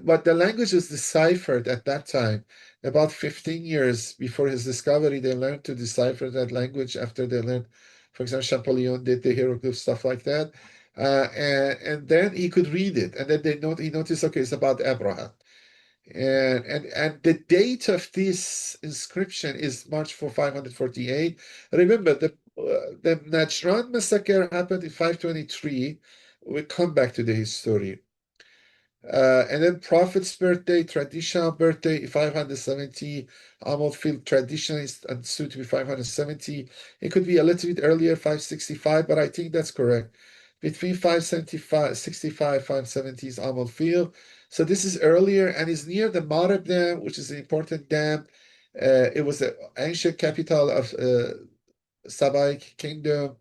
but the language was deciphered at that time. About 15 years before his discovery, they learned to decipher that language after they learned, for example, Champollion did the hieroglyphs, stuff like that. And then he could read it, and then he noticed, okay, it's about Abraham. And the date of this inscription is March 4, 548. Remember, the Najran massacre happened in 523. We'll come back to the history. And then Prophet's birthday, traditional birthday, 570. Al Fil tradition is understood to be 570. It could be a little bit earlier, 565, but I think that's correct. Between 575, 65, 570 is Al Fil. So this is earlier and is near the Marib Dam, which is an important dam. It was the ancient capital of Sabaic Kingdom.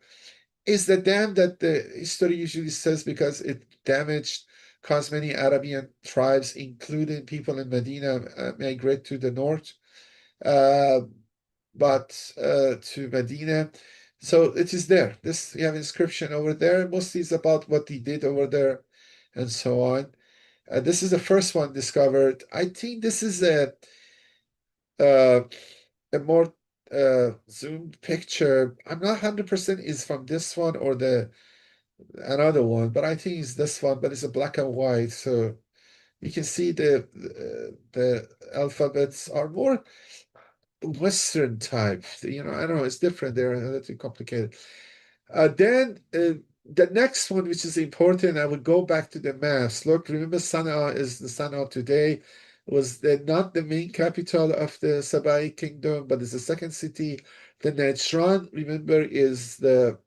Is the dam that the history usually says because it damaged caused many Arabian tribes, including people in Medina, migrate to the north, uh, to Medina. So it is there. This you have inscription over there. Mostly it's about what he did over there, and so on. This is the first one discovered. I think this is uh, a more zoomed picture. I'm not 100% is from this one or the another one, but I think it's this one, but it's a black and white. So you can see the alphabets are more Western type. I don't know, it's different. They're a little complicated. Then the next one, which is important, I would go back to the maps. Look, remember Sana'a is the Sana'a today was not the main capital of the Sabai kingdom, but it's the second city. The Najran, remember, is the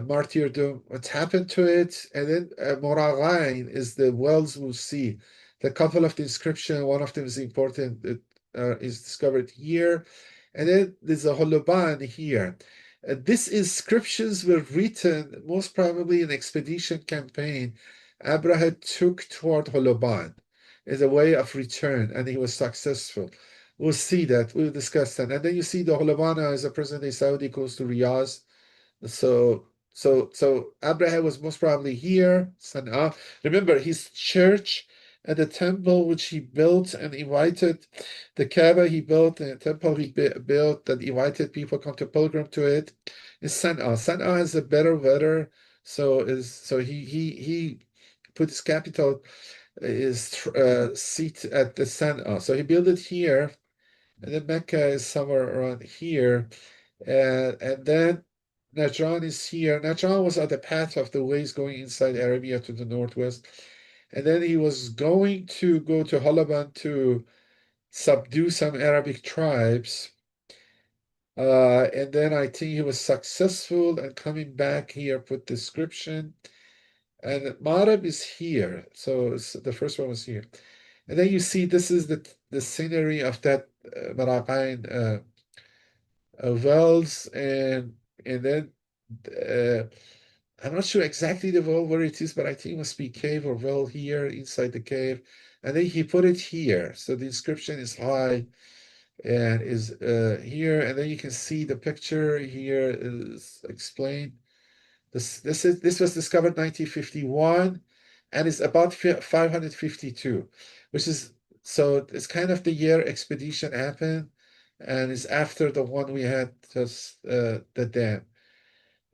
martyrdom, what happened to it. And then Moraghain is the wells we'll see. The couple of the inscription, one of them is important, that is discovered here. And then there's a Holoban here. These inscriptions were written most probably in expedition campaign Abraha took toward Holoban as a way of return, and he was successful. We'll see that. We'll discuss that. And then you see the Holobana is a present-day Saudi close to Riyadh. So Abraham was most probably here, Sana'a. Remember his church and the temple which he built and invited the Kaaba he built and the temple he built that invited people come to pilgrim to it is Sana'a. Sana'a has a better weather, so he put his capital his seat at the Sana'a. So he built it here, and then Mecca is somewhere around here, and then Najran is here. Najran was at the path of the ways going inside Arabia to the northwest. And then he was going to go to Halaban to subdue some Arabic tribes. And then I think he was successful and coming back here, put description. And Marib is here. So the first one was here. And then you see this is the scenery of that Maraqain wells and then uh, I'm not sure exactly the well where it is, but I think it must be cave or well here inside the cave. And then he put it here. So the inscription is high and is here. And then you can see the picture here is explained. This was discovered 1951 and is about 552, which is so it's kind of the year expedition happened and it's after the one we had just the dam.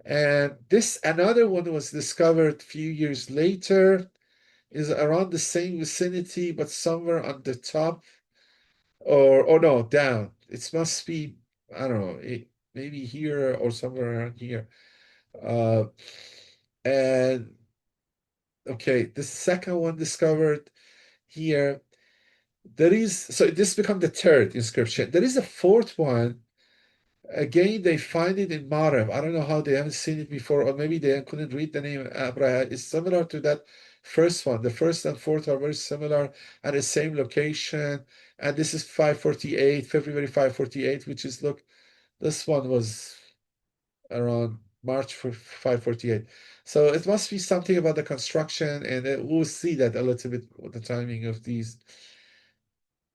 And this another one was discovered a few years later, is around the same vicinity, but somewhere on the top, or no, down. It must be, I don't know, maybe here or somewhere around here. Uh, and okay, the second one discovered here. There is so this become the third inscription. There is a fourth one. Again, they find it in Marib. I don't know how they haven't seen it before, or maybe they couldn't read the name Abraha. It's similar to that first one. The first and fourth are very similar at the same location. And this is 548, February 548, which is, look, this one was around March 548. So it must be something about the construction, and we'll see that a little bit with the timing of these.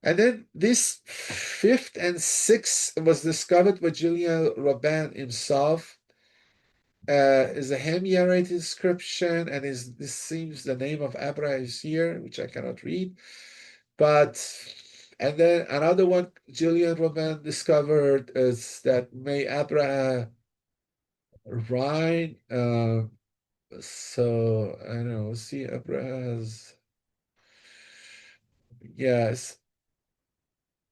And then this fifth and sixth was discovered by Julian Robin himself. Is a Himyarite inscription, and this seems the name of Abraha is here, which I cannot read. And then another one Julian Robin discovered is that may Abraha Rhine. So I don't know. See, Abraha's yes.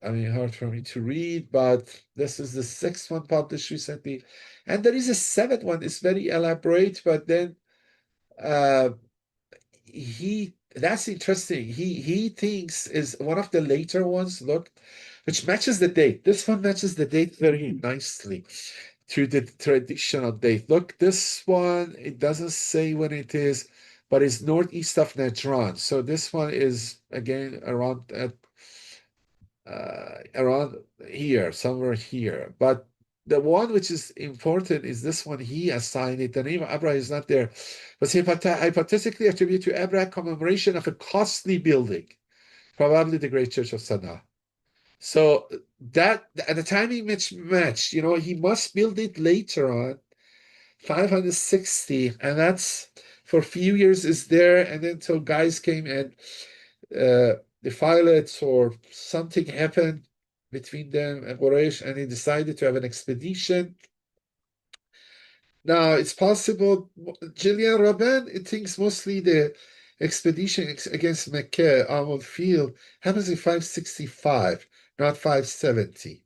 I mean, hard for me to read, but this is the sixth one published recently. And there is a seventh one. It's very elaborate, but then uh, that's interesting. He thinks is one of the later ones, look, which matches the date. This one matches the date very nicely to the traditional date. Look, this one, it doesn't say when it is, but it's northeast of Najran. So this one is again around here, somewhere here. But the one which is important is this one. He assigned it. The name of Abraha is not there, but he hypothetically attributed to Abraha commemoration of a costly building, probably the Great Church of Sana'a. So that at the timing matched, he must build it later on, 560, and that's for a few years is there, and then till guys came and defile it or something happened between them and Quraysh, and he decided to have an expedition. Now it's possible Julian Rabin thinks mostly the expedition against Mecca, Al Fil, happens in 565, not 570.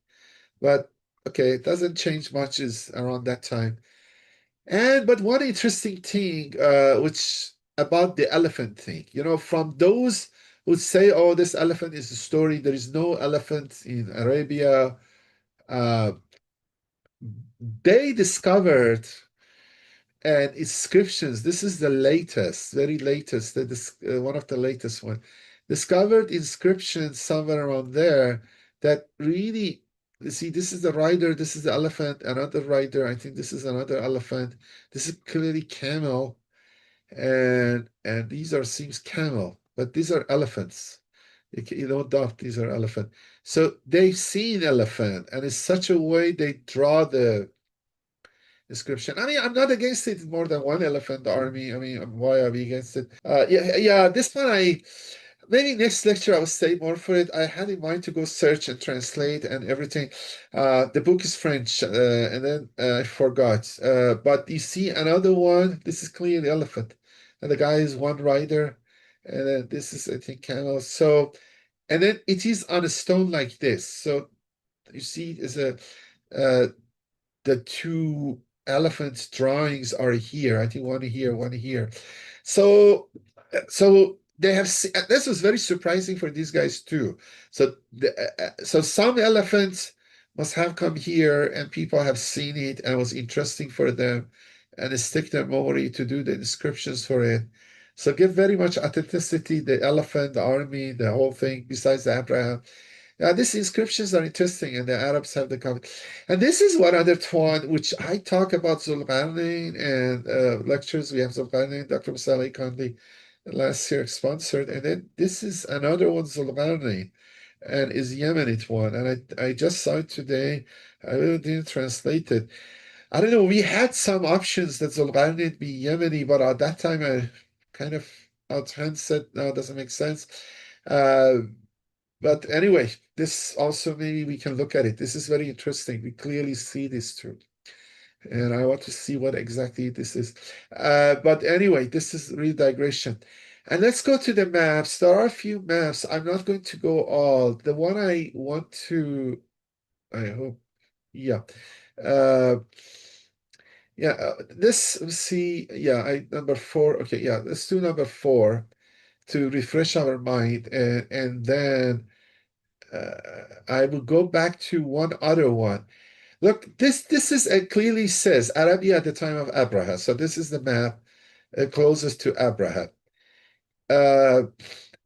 But okay, it doesn't change much is around that time. But one interesting thing, which about the elephant thing, from those who say, "Oh, this elephant is a story," there is no elephant in Arabia. Uh, they discovered and inscriptions. This is the latest, very latest, one of the latest one. Discovered inscriptions somewhere around there that really, you see, this is the rider, this is the elephant, another rider. I think this is another elephant. This is clearly camel, and these are seems camel, but these are elephants. You don't doubt these are elephant. So they've seen elephant, and in such a way they draw the description. I mean, I'm not against it. More than one elephant army. I mean, why are we against it? Yeah. This one, maybe next lecture I will say more for it. I had in mind to go search and translate and everything. The book is French, and then I forgot. But you see another one. This is clearly elephant, and the guy is one rider, and then this is I think camel. So, and then it is on a stone like this. So you see, is a the two elephants drawings are here. I think one here, one here. So they have this was very surprising for these guys too. So some elephants must have come here and people have seen it and it was interesting for them and it stick their memory to do the inscriptions for it. So give very much authenticity, the elephant, the army, the whole thing, besides the Abraham. These inscriptions are interesting, and the Arabs have the comment. And this is one other one which I talk about Zulqarnain and lectures. We have Zulqarnain, Dr. Musaleh kindly last year sponsored. And then this is another one, Zulqarnain, and is Yemenite one. And I just saw it today. I really didn't translate it. I don't know. We had some options that Zulqarnain be Yemeni, but at that time I kind of out said, no, it doesn't make sense. Uh, but anyway, this also maybe we can look at it. This is very interesting. We clearly see this too. And I want to see what exactly this is. But anyway, this is real digression. And let's go to the maps. There are a few maps. I'm not going to go all. The one I want to, I hope, yeah. This, see, number 4. Okay, yeah, let's do number 4 to refresh our mind. And then I will go back to one other one. Look, this is clearly says Arabia at the time of Abraha. So this is the map closest to Abraha.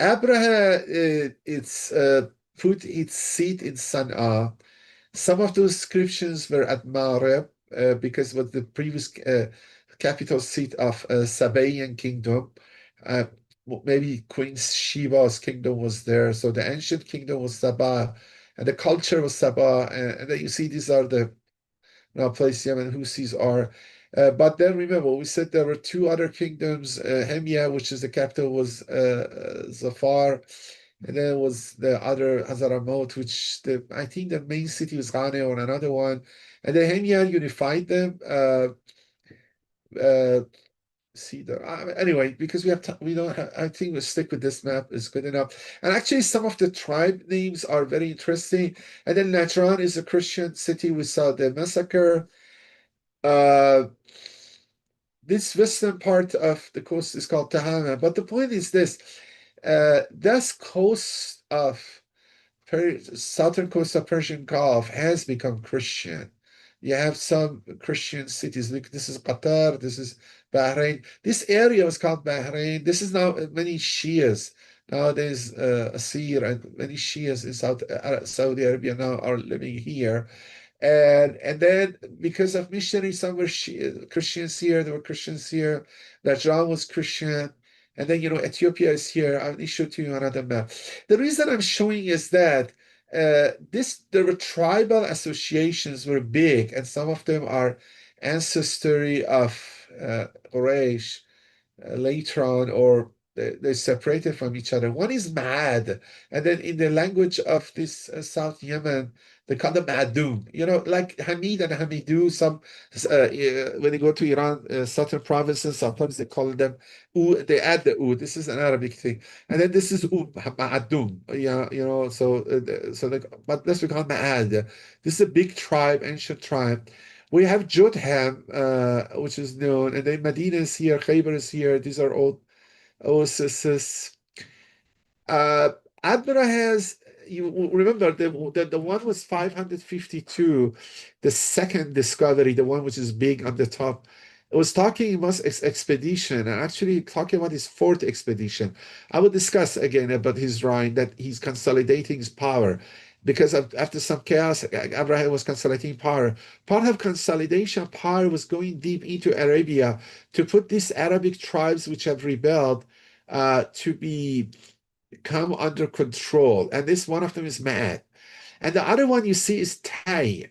Abraha, it's put its seat in Sana'a. Some of those inscriptions were at Marib because it was the previous capital seat of Sabaean kingdom. Uh, maybe Queen Sheba's kingdom was there. So the ancient kingdom was Sabah, and the culture was Sabah. And then you see these are the place Yemen Husis are. But then remember, we said there were two other kingdoms. Himyar, which is the capital, was Zafar. And then was the other Hazaramot, which I think the main city was Ghane or another one. And then Himyar unified them. See the anyway, because we don't have, I think we'll stick with this map is good enough. And actually some of the tribe names are very interesting. And then Najran is a Christian city. We saw the massacre. This western part of the coast is called Tahama. But the point is this, this coast of southern coast of Persian Gulf has become Christian. You have some Christian cities. Look, this is Qatar, this is Bahrain. This area was called Bahrain. This is now many Shias. Nowadays, Asir and many Shias in Saudi Arabia now are living here. And then because of missionaries, some were Christians here, there were Christians here. Najran was Christian. And then, Ethiopia is here. I'll show to you another map. The reason I'm showing is that there were tribal associations were big, and some of them are ancestry of Quraysh later on, or they separated from each other. One is Ma'ad, and then in the language of this South Yemen, they call them Ma'adun. Like Hamid and Hamidu. Some when you go to Iran, southern provinces, sometimes they call them They add the This is an Arabic thing, and then this is Ma'adun. Yeah, but let's we call Ma'ad. This is a big tribe, ancient tribe. We have Jodham, which is known, and then Medina is here, Khaybar is here. These are all oases. Uh, Admira has, you remember, the one was 552, the second discovery, the one which is big on the top. It was talking about expedition, and actually talking about his fourth expedition. I will discuss again about his drawing, that he's consolidating his power. Because after some chaos, Abraha was consolidating power. Part of consolidation power was going deep into Arabia to put these Arabic tribes which have rebelled to come under control. And this one of them is Ma'at. And the other one you see is Tai,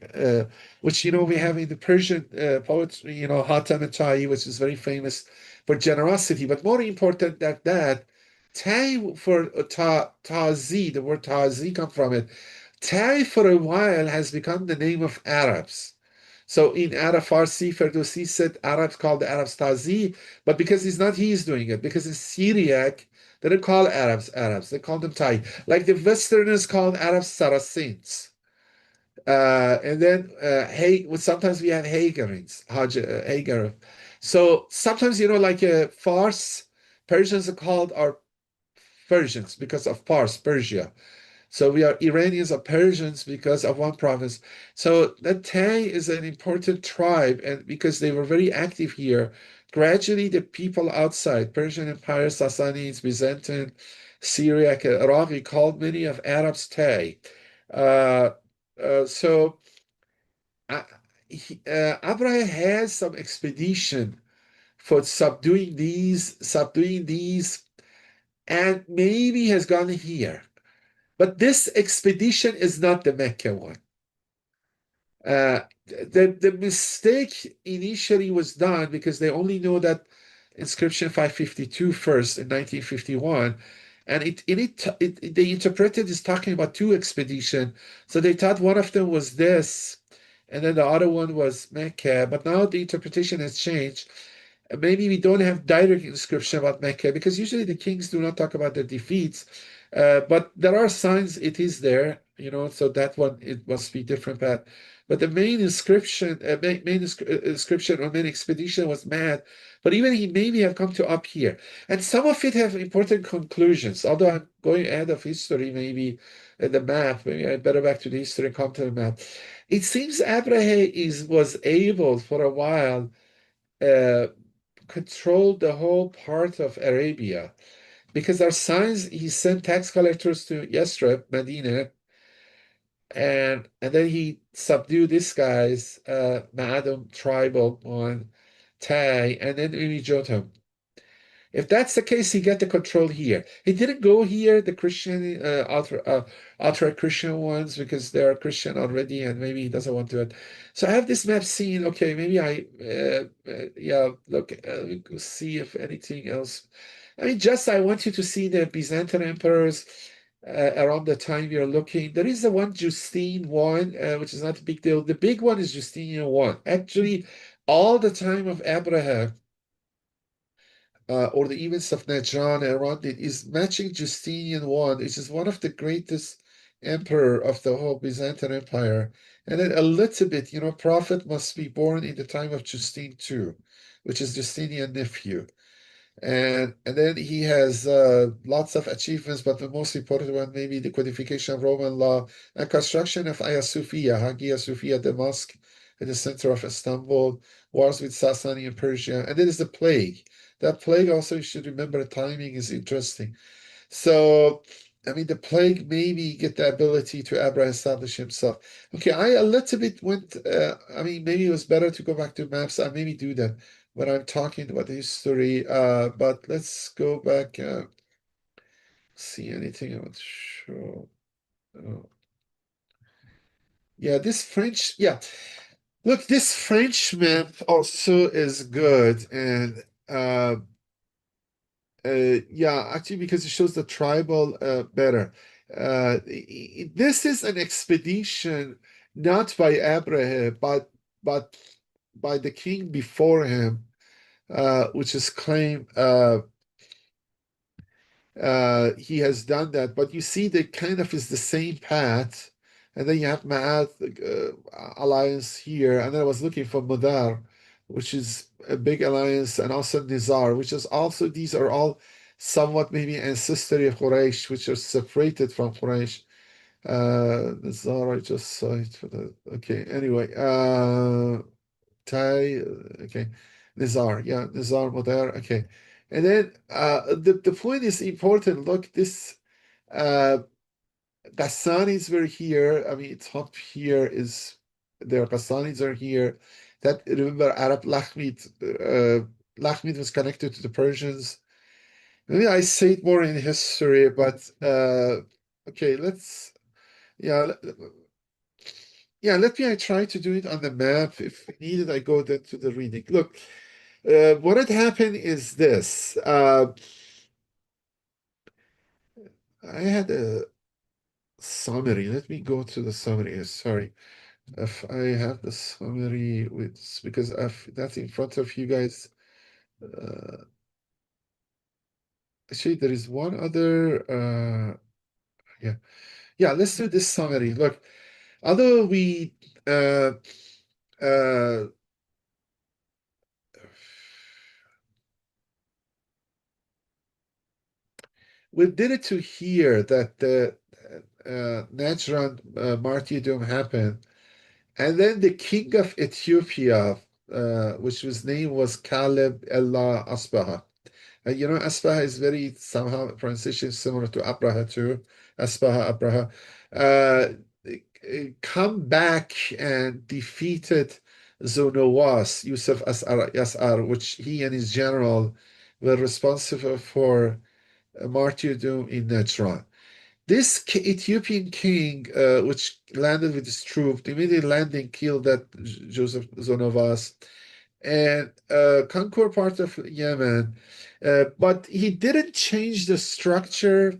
which, we have in the Persian poetry, Hatem and Tai, which is very famous for generosity. But more important than that, Tai for Tazi, the word Tazi come from it. Tai for a while has become the name of Arabs. So in Arab Farsi, Ferdowsi said Arabs call the Arabs Tazi, but because he's doing it, because in Syriac, they don't call Arabs Arabs, they call them Tai. Like the Westerners call Arabs Saracens. And then sometimes we have Hagar. So sometimes, like Fars, Persians are called our Persians because of Persia. So we are Iranians or Persians because of one province. So that Tay is an important tribe, and because they were very active here, gradually the people outside, Persian Empire, Sassanids, Byzantine, Syriac, Iraqi, called many of Arabs Tay. Uh, so Abraha has some expedition for subduing these, and maybe has gone here. But this expedition is not the Mecca one. The mistake initially was done because they only know that inscription 552 first in 1951, and they interpreted as talking about two expeditions. So they thought one of them was this, and then the other one was Mecca. But now the interpretation has changed. Maybe we don't have direct inscription about Mecca because usually the kings do not talk about their defeats, but there are signs it is there, so that one it must be different path. But the main inscription, inscription or main expedition was mad. But even he maybe have come to up here, and some of it have important conclusions. Although I'm going ahead of history, maybe the map. Maybe I better back to the history and come to the map. It seems Abraha was able for a while. Uh, Controlled the whole part of Arabia because our signs he sent tax collectors to Yathrib, Medina, and then he subdued these guys, Ma'adam tribal one, Tai, and then Umi Jotham. If that's the case, he got the control here. He didn't go here, the Christian, ultra Christian ones, because they are Christian already, and maybe he doesn't want to. So I have this map seen. Okay, maybe yeah, look, see if anything else. I mean, I want you to see the Byzantine emperors around the time you're looking. There is the one Justine one, which is not a big deal. The big one is Justinian one. Actually, all the time of Abraham, or the events of Najran around it is matching Justinian one, which is one of the greatest emperor of the whole Byzantine Empire. And then a little bit, prophet must be born in the time of Justine too, which is Justinian nephew. And then he has lots of achievements, but the most important one maybe the codification of Roman law and construction of Hagia Sophia, the mosque in the center of Istanbul, wars with Sasani and Persia, and then is the plague. That plague also, you should remember, timing is interesting. So I mean, the plague maybe get the ability to Abraha establish himself. Okay, I a little bit went, I mean, maybe it was better to go back to maps. I maybe do that when I'm talking about the history. But let's go back, see anything I want to show. Oh, yeah, this French, yeah. Look, this French map also is good. And yeah, actually, because it shows the tribal better. This is an expedition not by Abraha, but by the king before him, which is claimed he has done that. But you see, they kind of is the same path, and then you have Ma'at alliance here, and then I was looking for Mudar, which is a big alliance, and also Nizar, which is also these are all somewhat maybe ancestry of Quraysh, which are separated from Quraysh. Nizar, I just saw it for the okay. Anyway, Tai, okay, Nizar, yeah, Nizar Mudar, okay. And then the point is important. Look, this uh, Ghassanis were here. I mean, top here is their Ghassanis are here. That remember Arab Lakhmid. Lakhmid was connected to the Persians. Maybe I say it more in history, but okay, let's yeah. Yeah, let me I try to do it on the map. If needed, I go then to the reading. Look, what had happened is this. I had a summary. Let me go to the summary. Sorry. If I have the summary with because that's in front of you guys. Uh, Actually, there is one other. Yeah, yeah. Let's do this summary. Look, although uh, uh, we did it to hear that the Najran martyrdom happened. And then the king of Ethiopia, which his name was Kaleb Allah Asbaha. You know, Asbaha is very somehow pronunciation similar to Abraha too. Asbaha, Abraha. Uh, Come back and defeated Dhu Nuwas, Yusuf Yasar, which he and his general were responsible for martyrdom in Najran. This Ethiopian king, which landed with his troops, the immediate landing killed that Joseph Zonovas and conquered part of Yemen. But he didn't change the structure.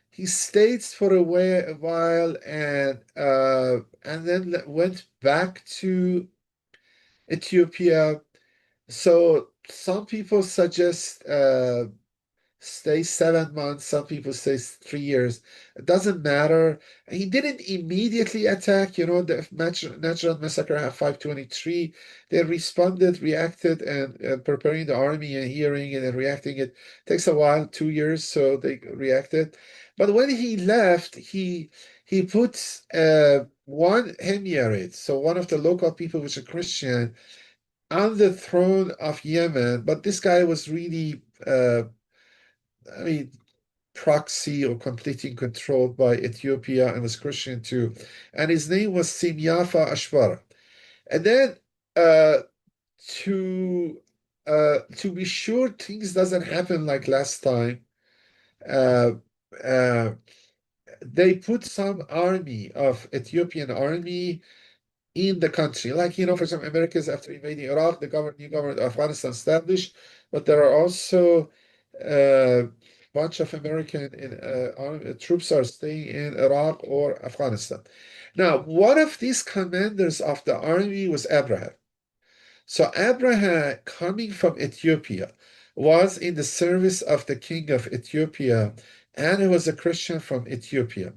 He stayed for a while and then went back to Ethiopia. So some people suggest stay 7 months. Some people say 3 years. It doesn't matter. He didn't immediately attack. You know, the natural massacre had 523. They responded, reacted, and preparing the army and hearing it and reacting. It takes a while, 2 years, so they reacted. But when he left, he put one Himyar, so one of the local people, which is a Christian, on the throne of Yemen. But this guy was really I mean, proxy or completely controlled by Ethiopia and was Christian too. And his name was Simyafa Ashwara. And then to to be sure things doesn't happen like last time, uh, uh, they put some army of Ethiopian army in the country. Like, you know, for example, Americans after invading Iraq, the new government of Afghanistan established, but there are also a bunch of American troops are staying in Iraq or Afghanistan. Now, one of these commanders of the army was Abraham. So Abraham, coming from Ethiopia, was in the service of the king of Ethiopia, and he was a Christian from Ethiopia.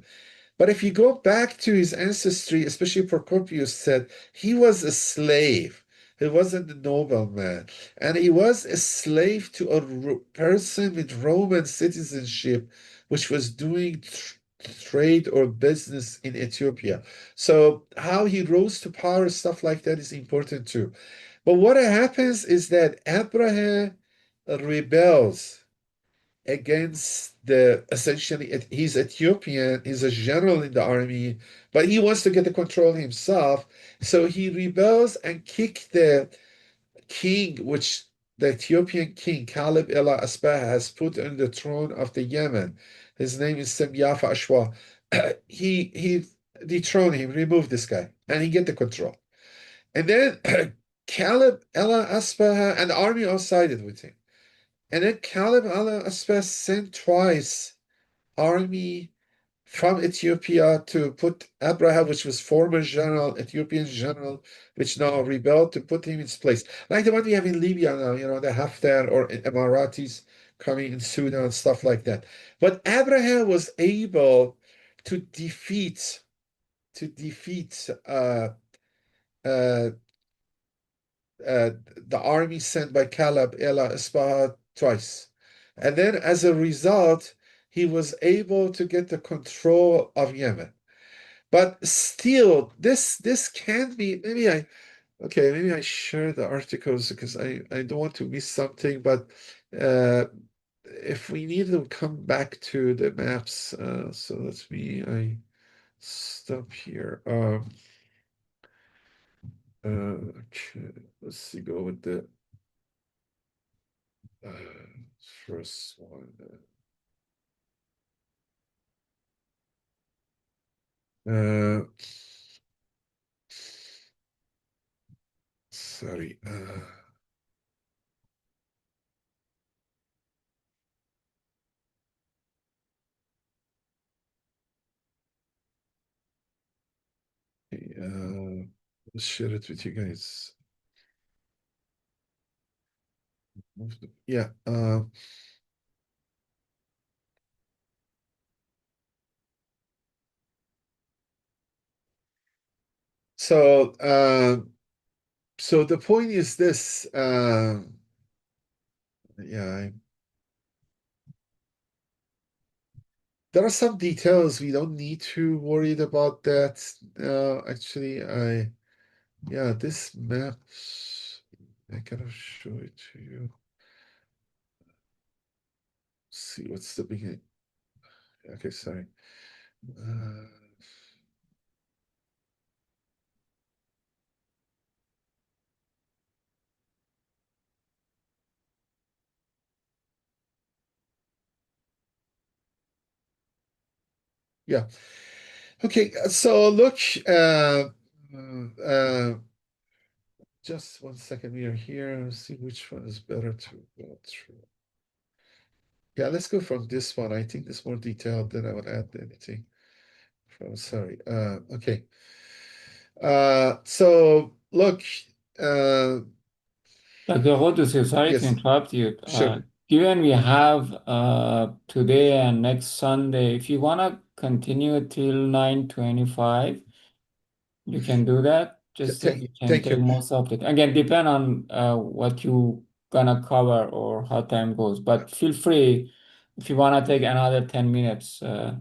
But if you go back to his ancestry, especially Procopius said he was a slave. He wasn't a nobleman. And he was a slave to a person with Roman citizenship, which was doing trade or business in Ethiopia. So how he rose to power, stuff like that is important too. But what happens is that Abraham rebels against the essentially he's Ethiopian, he's a general in the army, but he wants to get the control himself. So he rebels and kick the king, which the Ethiopian king Kaleb Ella Asbah has put on the throne of the Yemen. His name is Semyafa Ashwa. He dethroned him, removed this guy, and he get the control. And then Kaleb Ella Asbah and the army all sided with him. And then Kaleb Ella Asbah sent twice army from Ethiopia to put Abraha, which was former general, Ethiopian general, which now rebelled, to put him in his place. Like the one we have in Libya now, the Haftar or Emiratis coming in Sudan, stuff like that. But Abraha was able to defeat uh, the army sent by Caleb Ela Ispaha twice. And then as a result, he was able to get the control of Yemen. But still, this can't be, maybe I share the articles because I don't want to miss something, but if we need to come back to the maps, so let me I stop here. Okay, let's see, go with the uh, first one. Uh, sorry. Let's share it with you guys. Yeah. So, so the point is this. Yeah, there are some details we don't need to worry about that. Actually, yeah, this map, I gotta show it to you. See what's the beginning. Okay, sorry. Uh, yeah. Okay, so look, uh, just one second. We are here. Let's see which one is better to go through. Yeah, let's go from this one. I think it's more detailed than I would add anything. From sorry. Okay. So look, uh, Dr. Ghoddoussi, sorry to yes, interrupt you. sure. Given we have today and next Sunday, if you want to continue till 9:25, you can do that. Just so we can Thank take you. most of it. Again, depend on what you gonna cover or how time goes. But feel free if you want to take another 10 minutes. Yeah.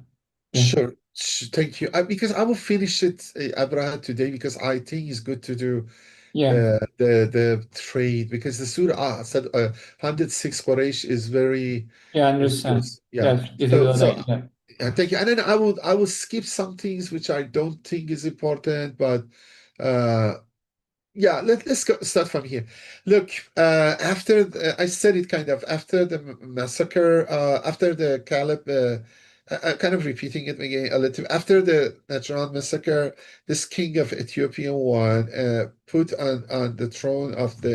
Sure. Thank you. Because I will finish it, Abraha, today because I think it's good to do Yeah. the trade because the Surah said 106 Quraysh is very Yeah, I is understand. yeah. Yes, it's a So good idea. thank you. And then I will skip some things which I don't think is important, but uh yeah, let's start from here. Look, I said it kind of after the massacre, after the Caleb, kind of repeating it again a little. After the Najran massacre, this king of Ethiopian one put on the throne of the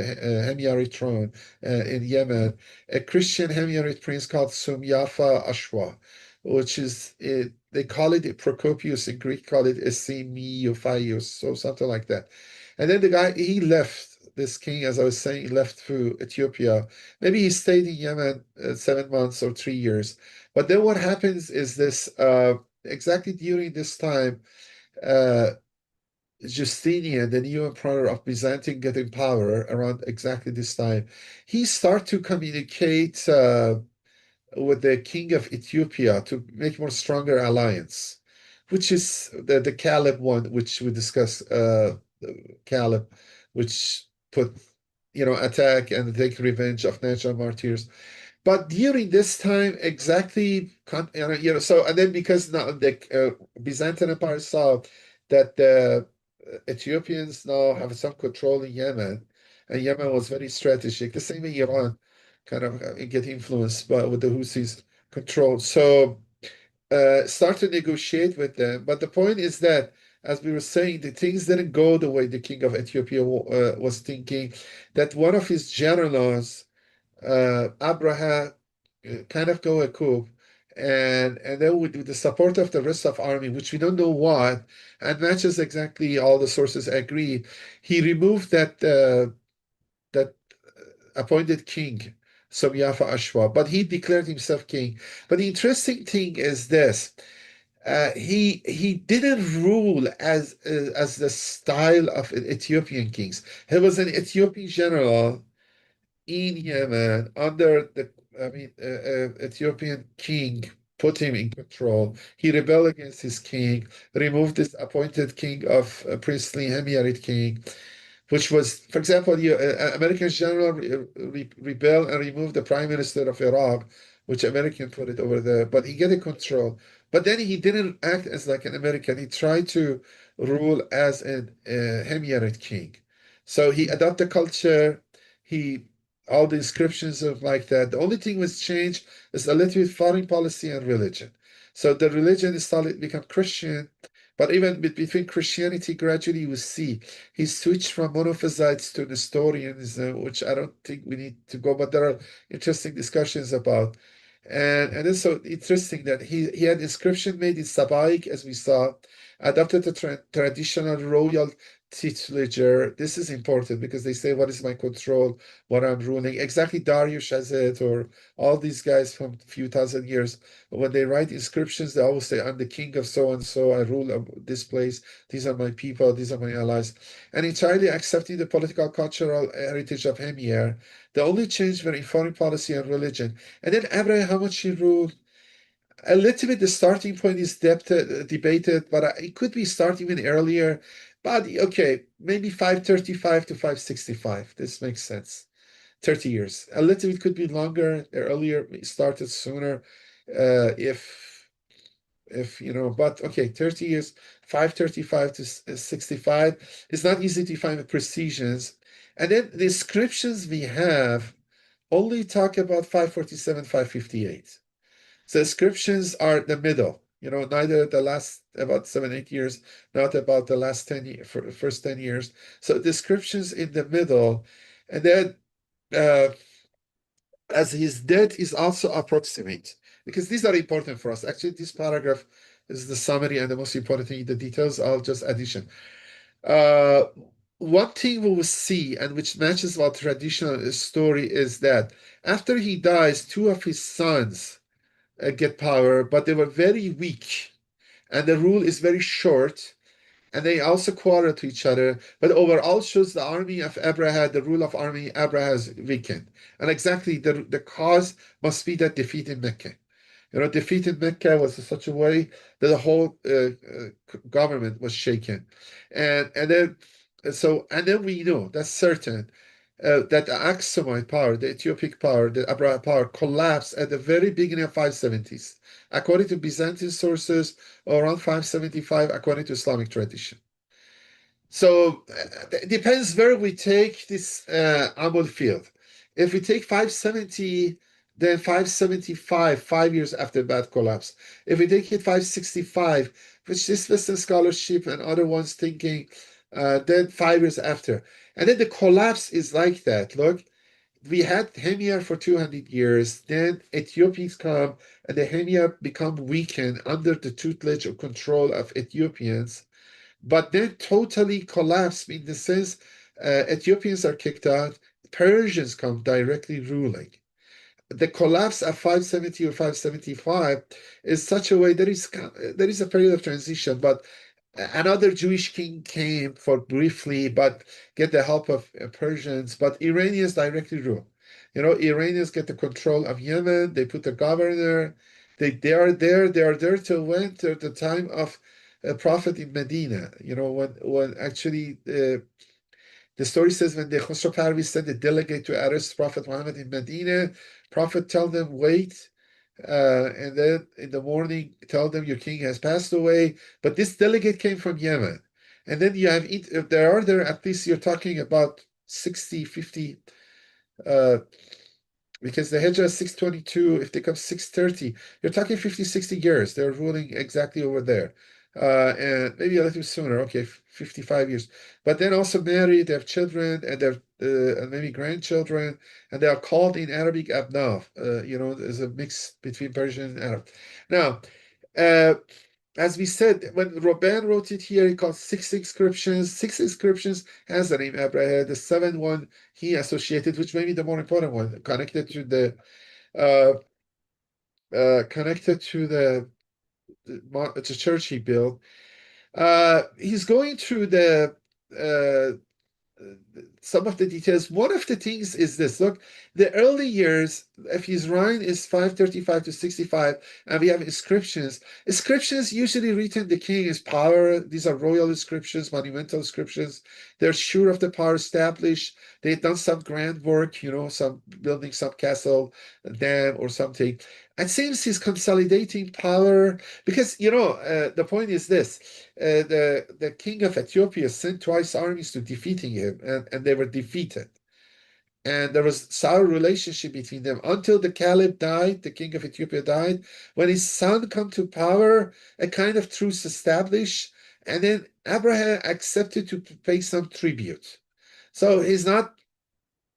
Himyari throne in Yemen a Christian Himyarite prince called Sumyafa Ashwa, which is it. They call it Procopius in Greek, call it Esimiophios, so something like that. And then the guy, he left, this king, as I was saying, left to Ethiopia. Maybe he stayed in Yemen 7 months or 3 years. But then what happens is this exactly during this time, uh, Justinian, the new emperor of Byzantium, getting power around exactly this time, he start to communicate with the king of Ethiopia to make more stronger alliance, which is the Caleb one, which we discussed. Caleb, which put attack and take revenge of natural martyrs. But during this time, exactly, so, and then because now the Byzantine Empire saw that the Ethiopians now have some control in Yemen, and Yemen was very strategic. The same way Iran kind of get influenced by with the Houthis control. So start to negotiate with them. But the point is that, as we were saying, the things didn't go the way the king of Ethiopia was thinking. That one of his generals, Abraha, kind of go a coup, and then with the support of the rest of army, which we don't know what, and matches exactly all the sources agree, he removed that appointed king, Somyafa Ashwa, but he declared himself king. But the interesting thing is this. He didn't rule as the style of Ethiopian kings. He was an Ethiopian general in Yemen under the Ethiopian king put him in control. He rebelled against his king, removed this appointed king of priestly Himyarite king, which was, for example, American general rebel and remove the prime minister of Iraq, which American put it over there, but he get a control. But then he didn't act as like an American. He tried to rule as an Himyarite king. So he adopted culture. He all the inscriptions of like that. The only thing was changed is a little bit foreign policy and religion. So the religion started to become Christian, but even between Christianity, gradually you see he switched from monophysites to Nestorianism, which I don't think we need to go, but there are interesting discussions about. And it's so interesting that he had inscription made in Sabaic, as we saw, adopted the traditional royal titulature. This is important because they say, what is my control, what I'm ruling? Exactly Darius has it, or all these guys from a few thousand years. When they write inscriptions, they always say, I'm the king of so and so, I rule this place, these are my people, these are my allies. And entirely accepting the political cultural heritage of Himyar. The only change were in foreign policy and religion. And then Abraham, how much he ruled, a little bit the starting point is debated, but it could be starting even earlier. But okay, maybe 535 to 565. This makes sense. 30 years. A little bit could be longer, earlier, started sooner. If but okay, 30 years, 535 to 65. It's not easy to find the precisions. And then the inscriptions we have only talk about 547, 558. So inscriptions are the middle, neither the last about 7, 8 years, not about the last 10 years, first 10 years. So descriptions in the middle. And then as his death is also approximate, because these are important for us. Actually, this paragraph is the summary and the most important thing. The details are just addition. Uh, One thing we will see, and which matches our traditional story, is that after he dies, two of his sons get power, but they were very weak, and the rule is very short, and they also quarrel to each other. But overall, shows the army of Abraha, the rule of army Abraha has weakened, and exactly the cause must be that defeat in Mecca. Defeat in Mecca was in such a way that the whole government was shaken, and then we know that's certain that the Aksumite power, the Ethiopic power, the Abraha power collapsed at the very beginning of 570s, according to Byzantine sources, or around 575, according to Islamic tradition. So it depends where we take this Amul field. If we take 570, then 575, 5 years after that collapse. If we take it 565, which this Western scholarship and other ones thinking, then 5 years after. And then the collapse is like that. Look, we had Himyar for 200 years, then Ethiopians come, and the Himyar become weakened under the tutelage or control of Ethiopians, but then totally collapse in the sense Ethiopians are kicked out, Persians come directly ruling. The collapse of 570 or 575 is such a way there is a period of transition, but another Jewish king came for briefly, but get the help of Persians, but Iranians directly rule. Iranians get the control of Yemen, they put the governor, they are there till when? Till the time of a prophet in Medina. When actually the story says when the Khosrow Parvi sent a delegate to arrest Prophet Muhammad in Medina, Prophet tell them, wait. And then in the morning, tell them your king has passed away. But this delegate came from Yemen. And then you have, if there are there, at least you're talking about 60, 50, because the Hijrah is 622, if they come 630, you're talking 50, 60 years. They're ruling exactly over there. And maybe a little sooner, okay, 55 years. But then also married, they have children, and they have and maybe grandchildren, and they are called in Arabic abna. There's a mix between Persian and Arab. Now, uh, as we said, when Robin wrote it here, he called six inscriptions. Six inscriptions has the name Abraha. The seventh one he associated, which may be the more important one, connected to the uh, the church he built. He's going through the some of the details. One of the things is this. Look, the early years, if his reign is 535 to 65, and we have inscriptions. Inscriptions usually written the king is power. These are royal inscriptions, monumental inscriptions. They're sure of the power established. They've done some grand work, some building some castle, dam, or something. It seems he's consolidating power because, the point is this. The king of Ethiopia sent twice armies to defeating him, and they were defeated. And there was sour relationship between them until the Kaleb died, the king of Ethiopia died. When his son come to power, a kind of truce established, and then Abraha accepted to pay some tribute. So he's not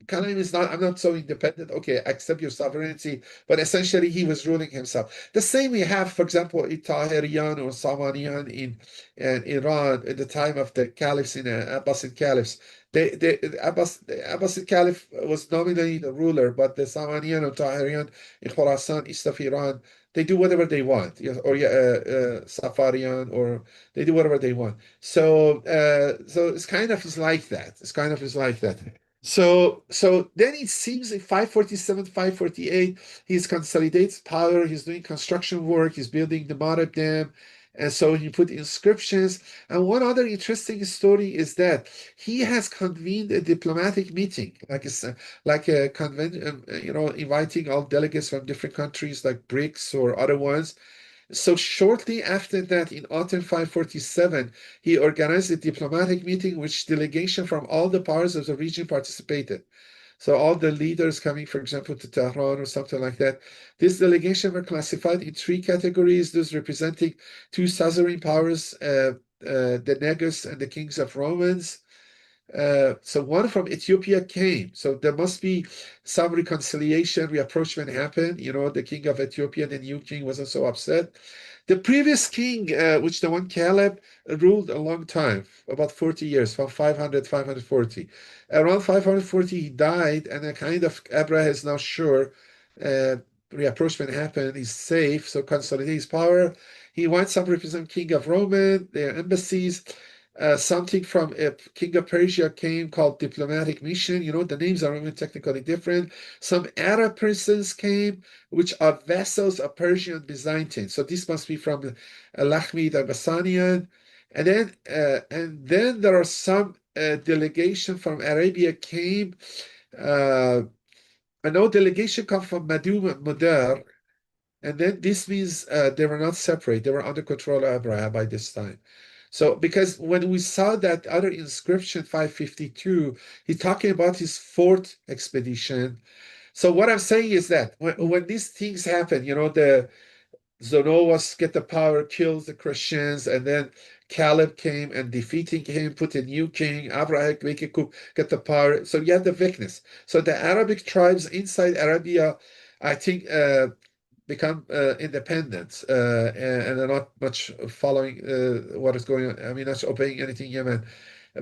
Kaleb is not, I'm not so independent. Okay, accept your sovereignty, but essentially he was ruling himself. The same we have, for example, in Tahirian or Samanian in Iran at the time of the caliphs in Abbasid caliphs. The Abbasid caliph was nominally the ruler, but the Samanian or Tahirian in Khorasan, east of Iran, they do whatever they want, or Safarian, or they do whatever they want. So it's kind of is like that. It's kind of is like that. So then it seems in 547, 548, he's consolidates power, he's doing construction work, he's building the Marib Dam, and so he put inscriptions. And one other interesting story is that he has convened a diplomatic meeting, like a convention, inviting all delegates from different countries, like BRICS or other ones. So shortly after that, in autumn 547, he organized a diplomatic meeting which delegation from all the powers of the region participated. So all the leaders coming, for example, to Tehran or something like that. This delegation were classified in three categories, those representing two suzerain powers, the Negus and the kings of Romans. So one from Ethiopia came. So there must be some reconciliation, rapprochement happened. The king of Ethiopia, the new king, wasn't so upset. The previous king, which the one Kaleb, ruled a long time, about 40 years, from 500, 540. Around 540, he died, and a kind of Abraha is now sure rapprochement happened. He's safe, so consolidate his power. He wants some represent king of Roman, their embassies. Something from a king of Persia came called diplomatic mission. The names are even technically different. Some Arab princes came, which are vassals of Persian and Byzantine. So this must be from Lakhmid Abbasanian. And then there are some delegation from Arabia came. I know delegation come from Madum and Mudar. And then this means they were not separate. They were under control of Abraha by this time. So, because when we saw that other inscription, 552, he's talking about his fourth expedition. So what I'm saying is that when these things happen, the Dhu Nuwas get the power, kills the Christians, and then Kaleb came and defeating him, put a new king, Abraha, get the power. So you have the weakness. So the Arabic tribes inside Arabia, I think, become independent and are not much following what is going on. I mean, not obeying anything Yemen.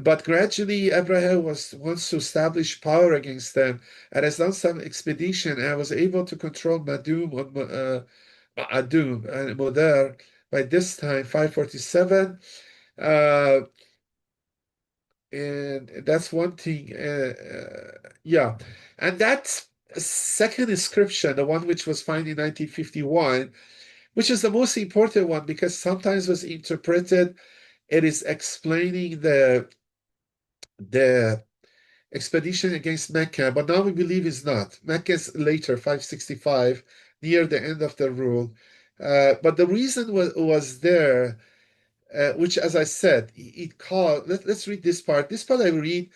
But gradually, Abraha wants to establish power against them and has done some expedition and was able to control Adum and Modar by this time, 547. And that's one thing. Yeah. And that second inscription, the one which was found in 1951, which is the most important one because sometimes was interpreted, it is explaining the expedition against Mecca, but now we believe is not. Mecca is later, 565, near the end of the rule. But the reason was there, which, as I said, it called. Let's read this part. This part I read.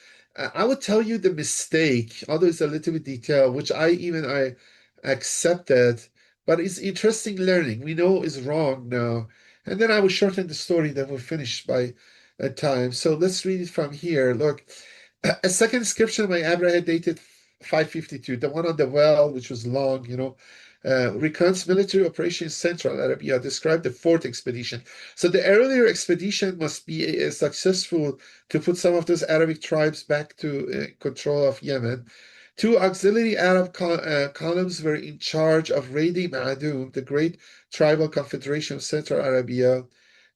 I would tell you the mistake, although it's a little bit detailed, which I accepted, but it's interesting learning. We know is wrong now, and then I will shorten the story that we'll finish by time. So let's read it from here. Look, a second inscription by Abraha dated 552, the one on the well, which was long, recounts military operation in Central Arabia, described the fourth expedition. So the earlier expedition must be successful to put some of those Arabic tribes back to control of Yemen. Two auxiliary Arab columns were in charge of raiding Ma'adum, the great tribal confederation of Central Arabia.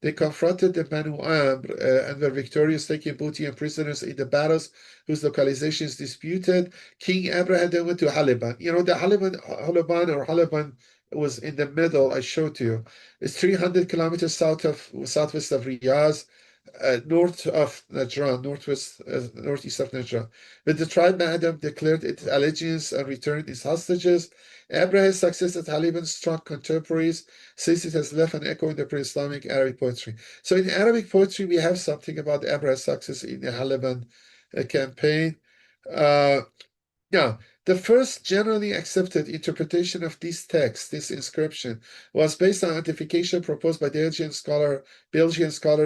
They confronted the Banu Amr and were victorious, taking booty and prisoners in the battles whose localization is disputed. King Abraha then went to Halaban. The Halaban was in the middle, I showed you. It's 300 kilometers southwest of Riyadh, north of Najran, northeast of Najran. But the tribe Ma'adam declared its allegiance and returned its hostages. Abraha's success at Halaban struck contemporaries since it has left an echo in the pre-Islamic Arabic poetry. So in Arabic poetry, we have something about Abraha's success in the Halaban campaign. Now, the first generally accepted interpretation of this text, this inscription, was based on identification proposed by Belgian scholar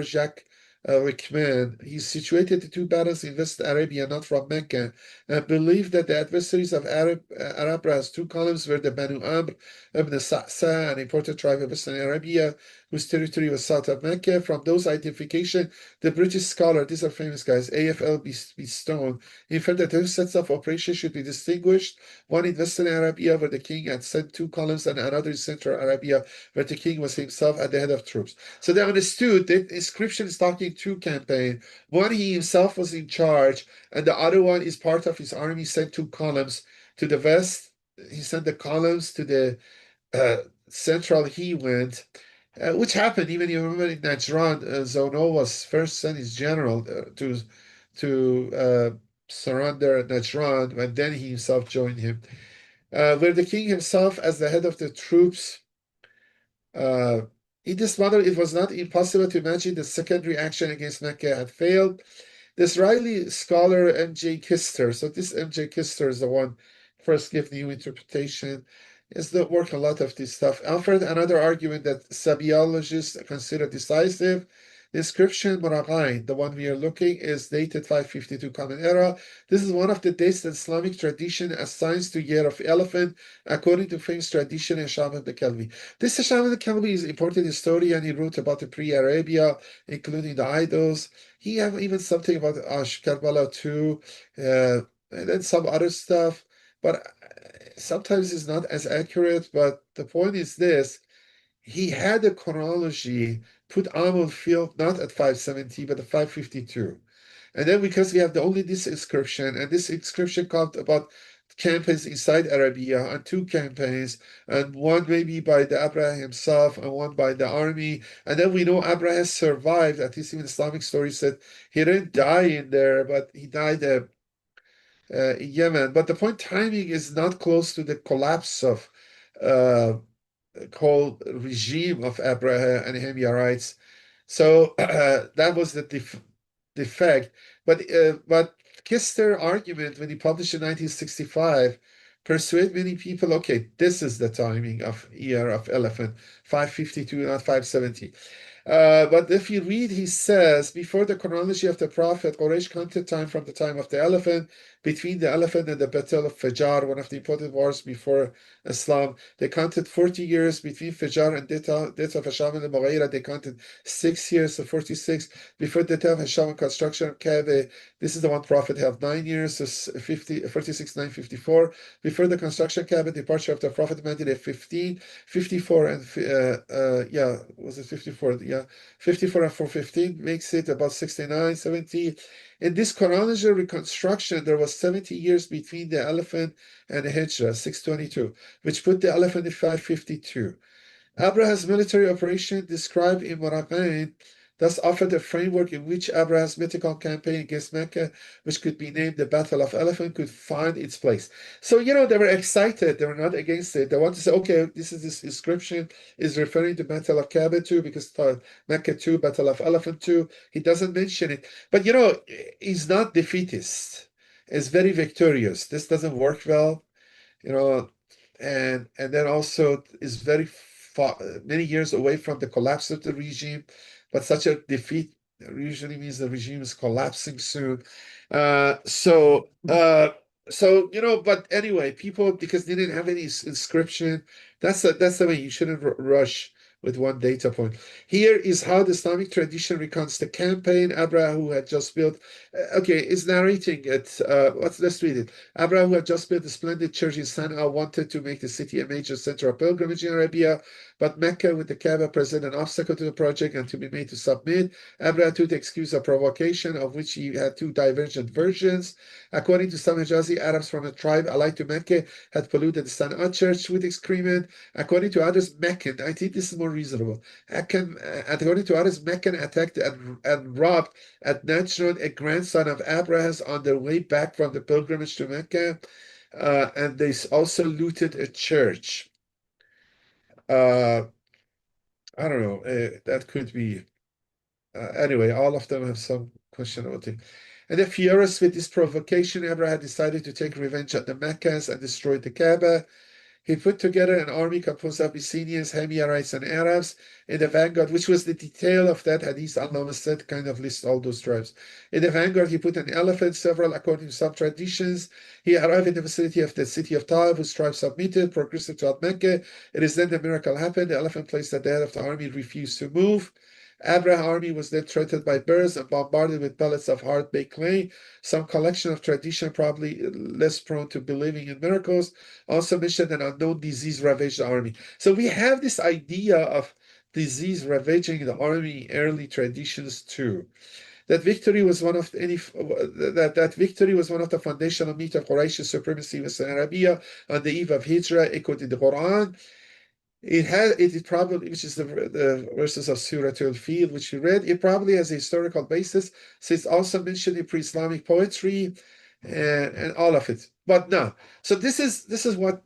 Jacques Rickman. He situated the two battles in West Arabia, not from Mecca, and believed that the adversaries of Abraha's two columns were the Banu Amr ibn Sa'sa, an imported tribe of Western Arabia, whose territory was south of Mecca. From those identifications, the British scholar, these are famous guys, A.F.L. B. Stone, inferred that those sets of operations should be distinguished, one in Western Arabia, where the king had sent two columns, and another in Central Arabia, where the king was himself at the head of troops. So they understood that the inscription is talking two campaigns. One, he himself was in charge, and the other one is part of his army sent two columns to the west. He sent the columns to the central. He went, which happened. Even you remember in Najran, Dhu Nuwas first sent his general to surrender Najran, and then he himself joined him. Where the king himself, as the head of the troops, in this model, it was not impossible to imagine the secondary action against Mecca had failed. The Israeli scholar M.J. Kister, so this M.J. Kister is the one first give new interpretation, is the work a lot of this stuff. Offered another argument that Sabiologists consider decisive. The inscription Muraqain, the one we are looking, is dated 552 Common Era. This is one of the dates that Islamic tradition assigns to Year of Elephant, according to famous tradition Hisham ibn Kalbi. This Hisham ibn Kalbi is an important historian. He wrote about the pre-Arabia, including the idols. He have even something about Karbala too, and then some other stuff. But sometimes it's not as accurate. But the point is this: he had a chronology, put Al Fil not at 570, but at 552. And then because we have only this inscription, and this inscription talked about campaigns inside Arabia, and two campaigns, and one maybe by the Abraha himself, and one by the army. And then we know Abraha survived, at least even Islamic stories said he didn't die in there, but he died in Yemen. But the point, timing is not close to the collapse of whole regime of Abraha and Himyarites. So that was the defect. But Kister's argument, when he published in 1965, persuade many people, okay, this is the timing of Year of Elephant, 552, not 570. But if you read, he says, before the chronology of the Prophet, Quraysh counted time from the time of the elephant, between the elephant and the Battle of Fajar, one of the important wars before Islam. They counted 40 years between Fajar and death of Hisham al-Mughira. They counted 6 years, so 46. Before the death of Hisham and construction of Kaaba, this is the one Prophet have 9 years, so 46, 954. Before the construction of Kaaba, departure of the Prophet Medina 15, 54, and was it 54? Yeah, 54 and 415 makes it about 69, 70. In this chronological reconstruction, there was 70 years between the elephant and the Hijrah, 622, which put the elephant in 552. Abraha's military operation described in Muraqain thus offered a framework in which Abraha's mythical campaign against Mecca, which could be named the Battle of Elephant, could find its place. So, they were excited. They were not against it. They want to say, okay, this inscription is referring to Battle of Kaaba too, because Mecca too, Battle of Elephant too. He doesn't mention it. But, he's not defeatist. He's very victorious. This doesn't work well, and then also is very many years away from the collapse of the regime. But such a defeat usually means the regime is collapsing soon. But anyway, people, because they didn't have any inscription, that's the way. You shouldn't rush with one data point. Here is how the Islamic tradition recounts the campaign. Abraha, who had just built, is narrating it. Let's read it. Abraha, who had just built a splendid church in Sana'a, wanted to make the city a major center of pilgrimage in Arabia, but Mecca with the Kaaba presented an obstacle to the project and to be made to submit. Abraha took the excuse of provocation, of which he had two divergent versions. According to some Hijazi Arabs from a tribe allied to Mecca had polluted the Sana'a church with excrement. According to others, Meccan, I think this is more reasonable. According to others, Meccan attacked and robbed at Najran, a grandson of Abraha's, on their way back from the pilgrimage to Mecca. And they also looted a church. I don't know. That could be. Anyway, all of them have some questionable thing. And then furious with this provocation, Abraha decided to take revenge on the Meccans and destroyed the Kaaba. He put together an army composed of Abyssinians, Himyarites, and Arabs in the vanguard, which was the detail of that hadith. Allah said, kind of lists all those tribes. In the vanguard, he put an elephant, several according to some traditions. He arrived in the vicinity of the city of Taif, whose tribe submitted, progressed toward Mecca. It is then the miracle happened. The elephant placed at the head of the army, refused to move. Abraha's army was then threatened by birds and bombarded with pellets of hard-baked clay. Some collection of tradition, probably less prone to believing in miracles, also mentioned an unknown disease ravaged the army. So we have this idea of disease ravaging the army, early traditions too. That victory was one of the foundational myths of Quraysh supremacy in Western Arabia on the eve of Hijrah, echoed in the Quran. It probably, which is the verses of Surah Al Fil, which we read, it probably has a historical basis. So it's also mentioned in pre-Islamic poetry and all of it. But no. So this is what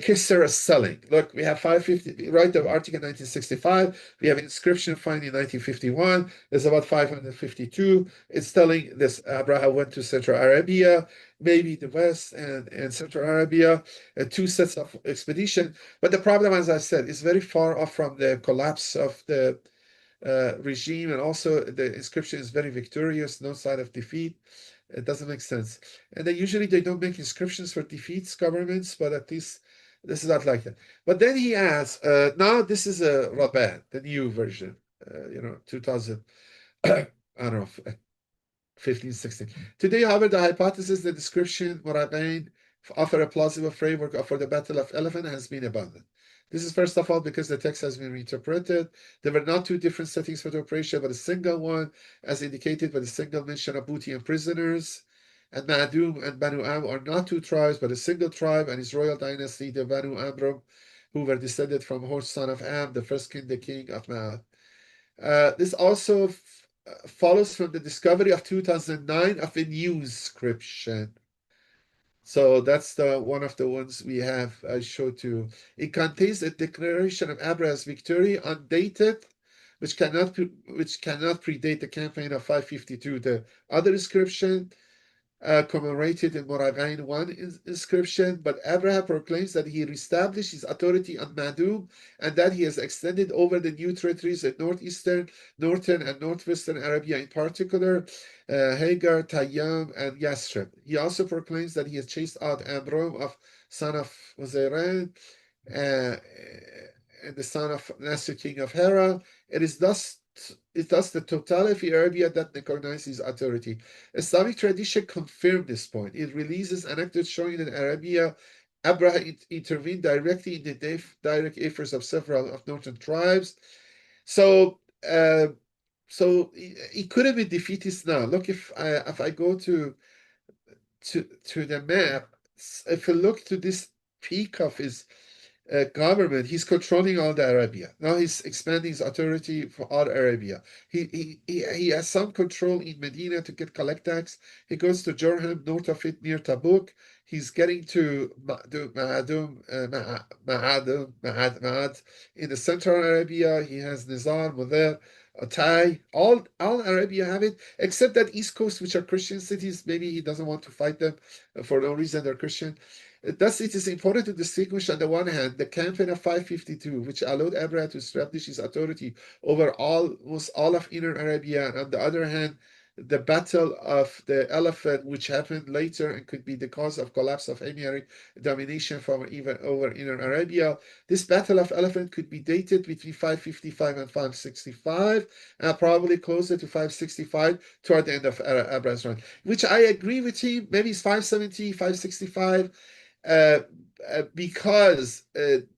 Kisser is selling. Look, we have 550, right, the article 1965. We have an inscription found in 1951. There's about 552. It's telling this Abraha went to Central Arabia, maybe the West and Central Arabia, two sets of expedition. But the problem, as I said, is very far off from the collapse of the regime, and also the inscription is very victorious, no sign of defeat. It doesn't make sense. And usually they don't make inscriptions for defeats governments, but at least this is not like that. But then he adds, now this is a Rabat, the new version, 2000, I don't know, 15, 16. Today, however, the hypothesis, the description, Murabain, offer a plausible framework for the Battle of Elephant has been abandoned. This is first of all because the text has been reinterpreted. There were not two different settings for the operation, but a single one, as indicated by the single mention of booty and prisoners. And Ma'dum and Banu Am are not two tribes, but a single tribe, and his royal dynasty, the Banu Amram, who were descended from Hor, son of Am, the first king, the king of Ma'ad. This also follows from the discovery of 2009 of a new inscription. So that's one of the ones we have I showed you. It contains a declaration of Abraha's victory, undated, which cannot predate the campaign of 552. The other inscription commemorated in Muragain 1 inscription, but Abraha proclaims that he reestablished his authority on Madum and that he has extended over the new territories in northeastern, northern, and northwestern Arabia in particular, Hagar, Tayyam, and Yasrib. He also proclaims that he has chased out Amram, son of Uzairan, and the son of Nasr, king of Hera. It is thus the totality of Arabia that recognizes his authority. Islamic tradition confirmed this point. It releases anecdotes showing that Arabia, Abraha intervened directly in the direct efforts of several of northern tribes. So he could have been defeatist now. Look, if I go to the map, if you look to this peak of his government. He's controlling all the Arabia. Now he's expanding his authority for all Arabia. He has some control in Medina to collect tax. He goes to Jorham, north of it, near Tabuk. He's getting to Ma'ad in the central Arabia. He has Nizar, Mudar, Tai. All Arabia have it, except that East Coast, which are Christian cities. Maybe he doesn't want to fight them for no reason. They're Christian. Thus, it is important to distinguish, on the one hand, the campaign of 552, which allowed Abraha to establish his authority over almost all of Inner Arabia, and on the other hand, the Battle of the Elephant, which happened later and could be the cause of collapse of Himyaric domination from even over Inner Arabia. This Battle of Elephant could be dated between 555 and 565, and probably closer to 565 toward the end of Abraha's reign, which I agree with him. Maybe it's 570, 565. Because it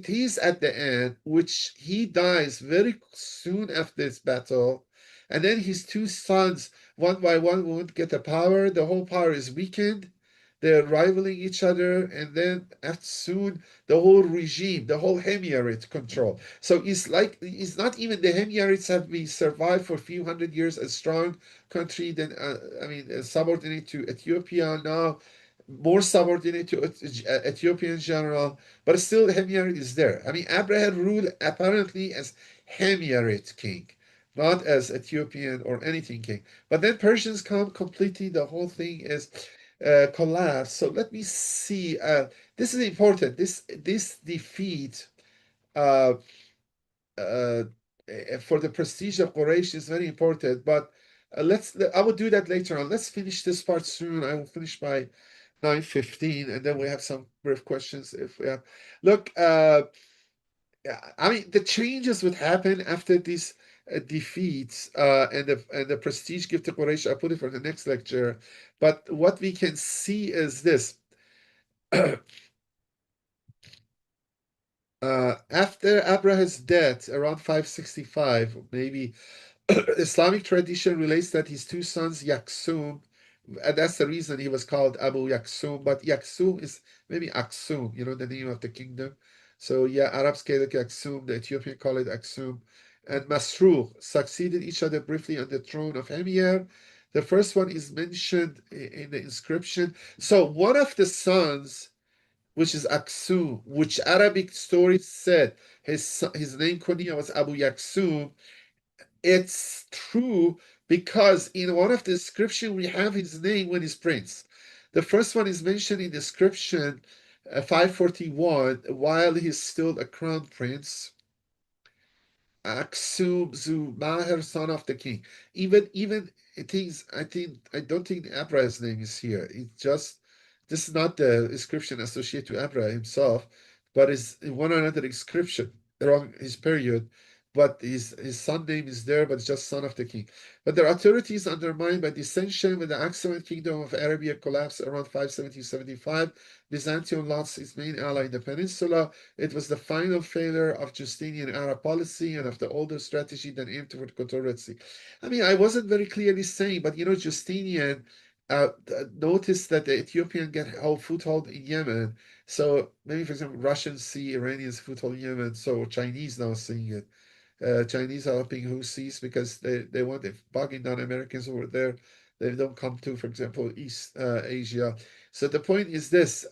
is at the end, which he dies very soon after this battle, and then his two sons, one by one, won't get the power. The whole power is weakened. They're rivaling each other, and then soon the whole regime, the whole Himyarite control. So it's not even the Himyarites have been survived for a few hundred years, a strong country than subordinate to Ethiopia now, more subordinate to Ethiopian general, but still Himyar is there. I mean, Abraha ruled apparently as Himyarite king, not as Ethiopian or anything king. But then Persians come completely, the whole thing is collapsed. So let me see. This is important. This defeat uh, uh, for the prestige of Quraysh is very important. But I will do that later on. Let's finish this part soon. I will finish by 9:15, and then we have some brief questions. If we have, look, I mean, the changes would happen after these defeats and the prestige gift to Quraysh. I put it for the next lecture, but what we can see is this. After Abraha's death, around 565, maybe, Islamic tradition relates that his two sons, Yaksum, and that's the reason he was called Abu Yaksum, but Yaksum is maybe Aksum, the name of the kingdom. So yeah, Arabs call it Aksum, the Ethiopian call it Aksum, and Masruq succeeded each other briefly on the throne of Himyar. The first one is mentioned in the inscription. So one of the sons, which is Aksum, which Arabic stories said his name Kunya was Abu Yaksum. It's true because in one of the inscription we have his name when he's prince. The first one is mentioned in the inscription 541 while he's still a crown prince. Aksum Zu Maher, son of the king. Even I don't think Abraha's name is here. It's just this is not the inscription associated to Abraham himself, but is one another inscription around his period. But his son name is there, but it's just son of the king. But their authority is undermined by dissension when the Aksum kingdom of Arabia collapsed around 570-75. Byzantium lost its main ally in the peninsula. It was the final failure of Justinian Arab policy and of the older strategy that aimed toward control Red Sea. I mean, I wasn't very clearly saying, but Justinian noticed that the Ethiopian get a foothold in Yemen. So maybe, for example, Russians see Iranians foothold in Yemen, so Chinese now seeing it. Chinese are helping Houthis because they want if bugging down Americans over there. They don't come to, for example, East Asia. So the point is this: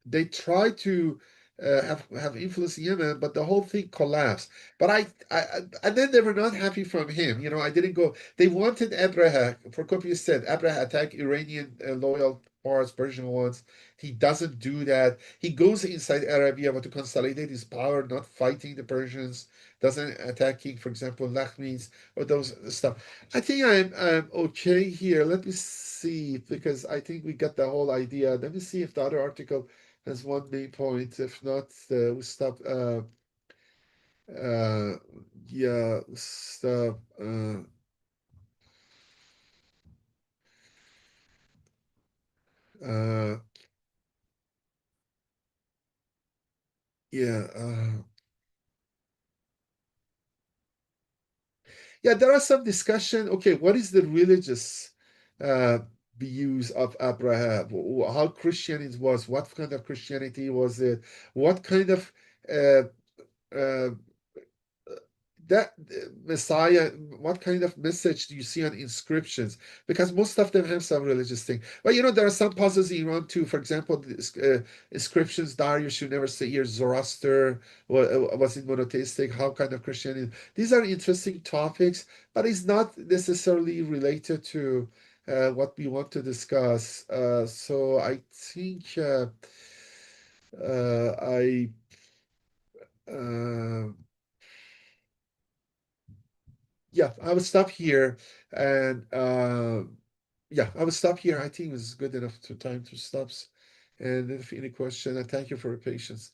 they try to have influence in Yemen, but the whole thing collapsed. But and then they were not happy from him. I didn't go. They wanted Abraha. Procopius said Abraha attack Iranian loyal parts, Persian ones. He doesn't do that. He goes inside Arabia but to consolidate his power, not fighting the Persians. Doesn't attacking, for example, Lakhmis or those stuff. I think I'm okay here. Let me see because I think we got the whole idea. Let me see if the other article has one main point. If not, we stop. Uh, yeah, stop. Uh, yeah. Yeah, there are some discussion. Okay, what is the religious? views of Abraha, how Christian it was, what kind of Christianity was it, what kind of uh, uh, that Messiah, what kind of message do you see on inscriptions? Because most of them have some religious thing. But there are some puzzles in Iran too. For example, inscriptions there, you should never say here Zoroaster was it monotheistic, how kind of Christianity. These are interesting topics, but it's not necessarily related to what we want to discuss. So I think I uh, yeah, I will stop here. And yeah, I will stop here. I think it's good enough time to stop. And if any question, and thank you for your patience.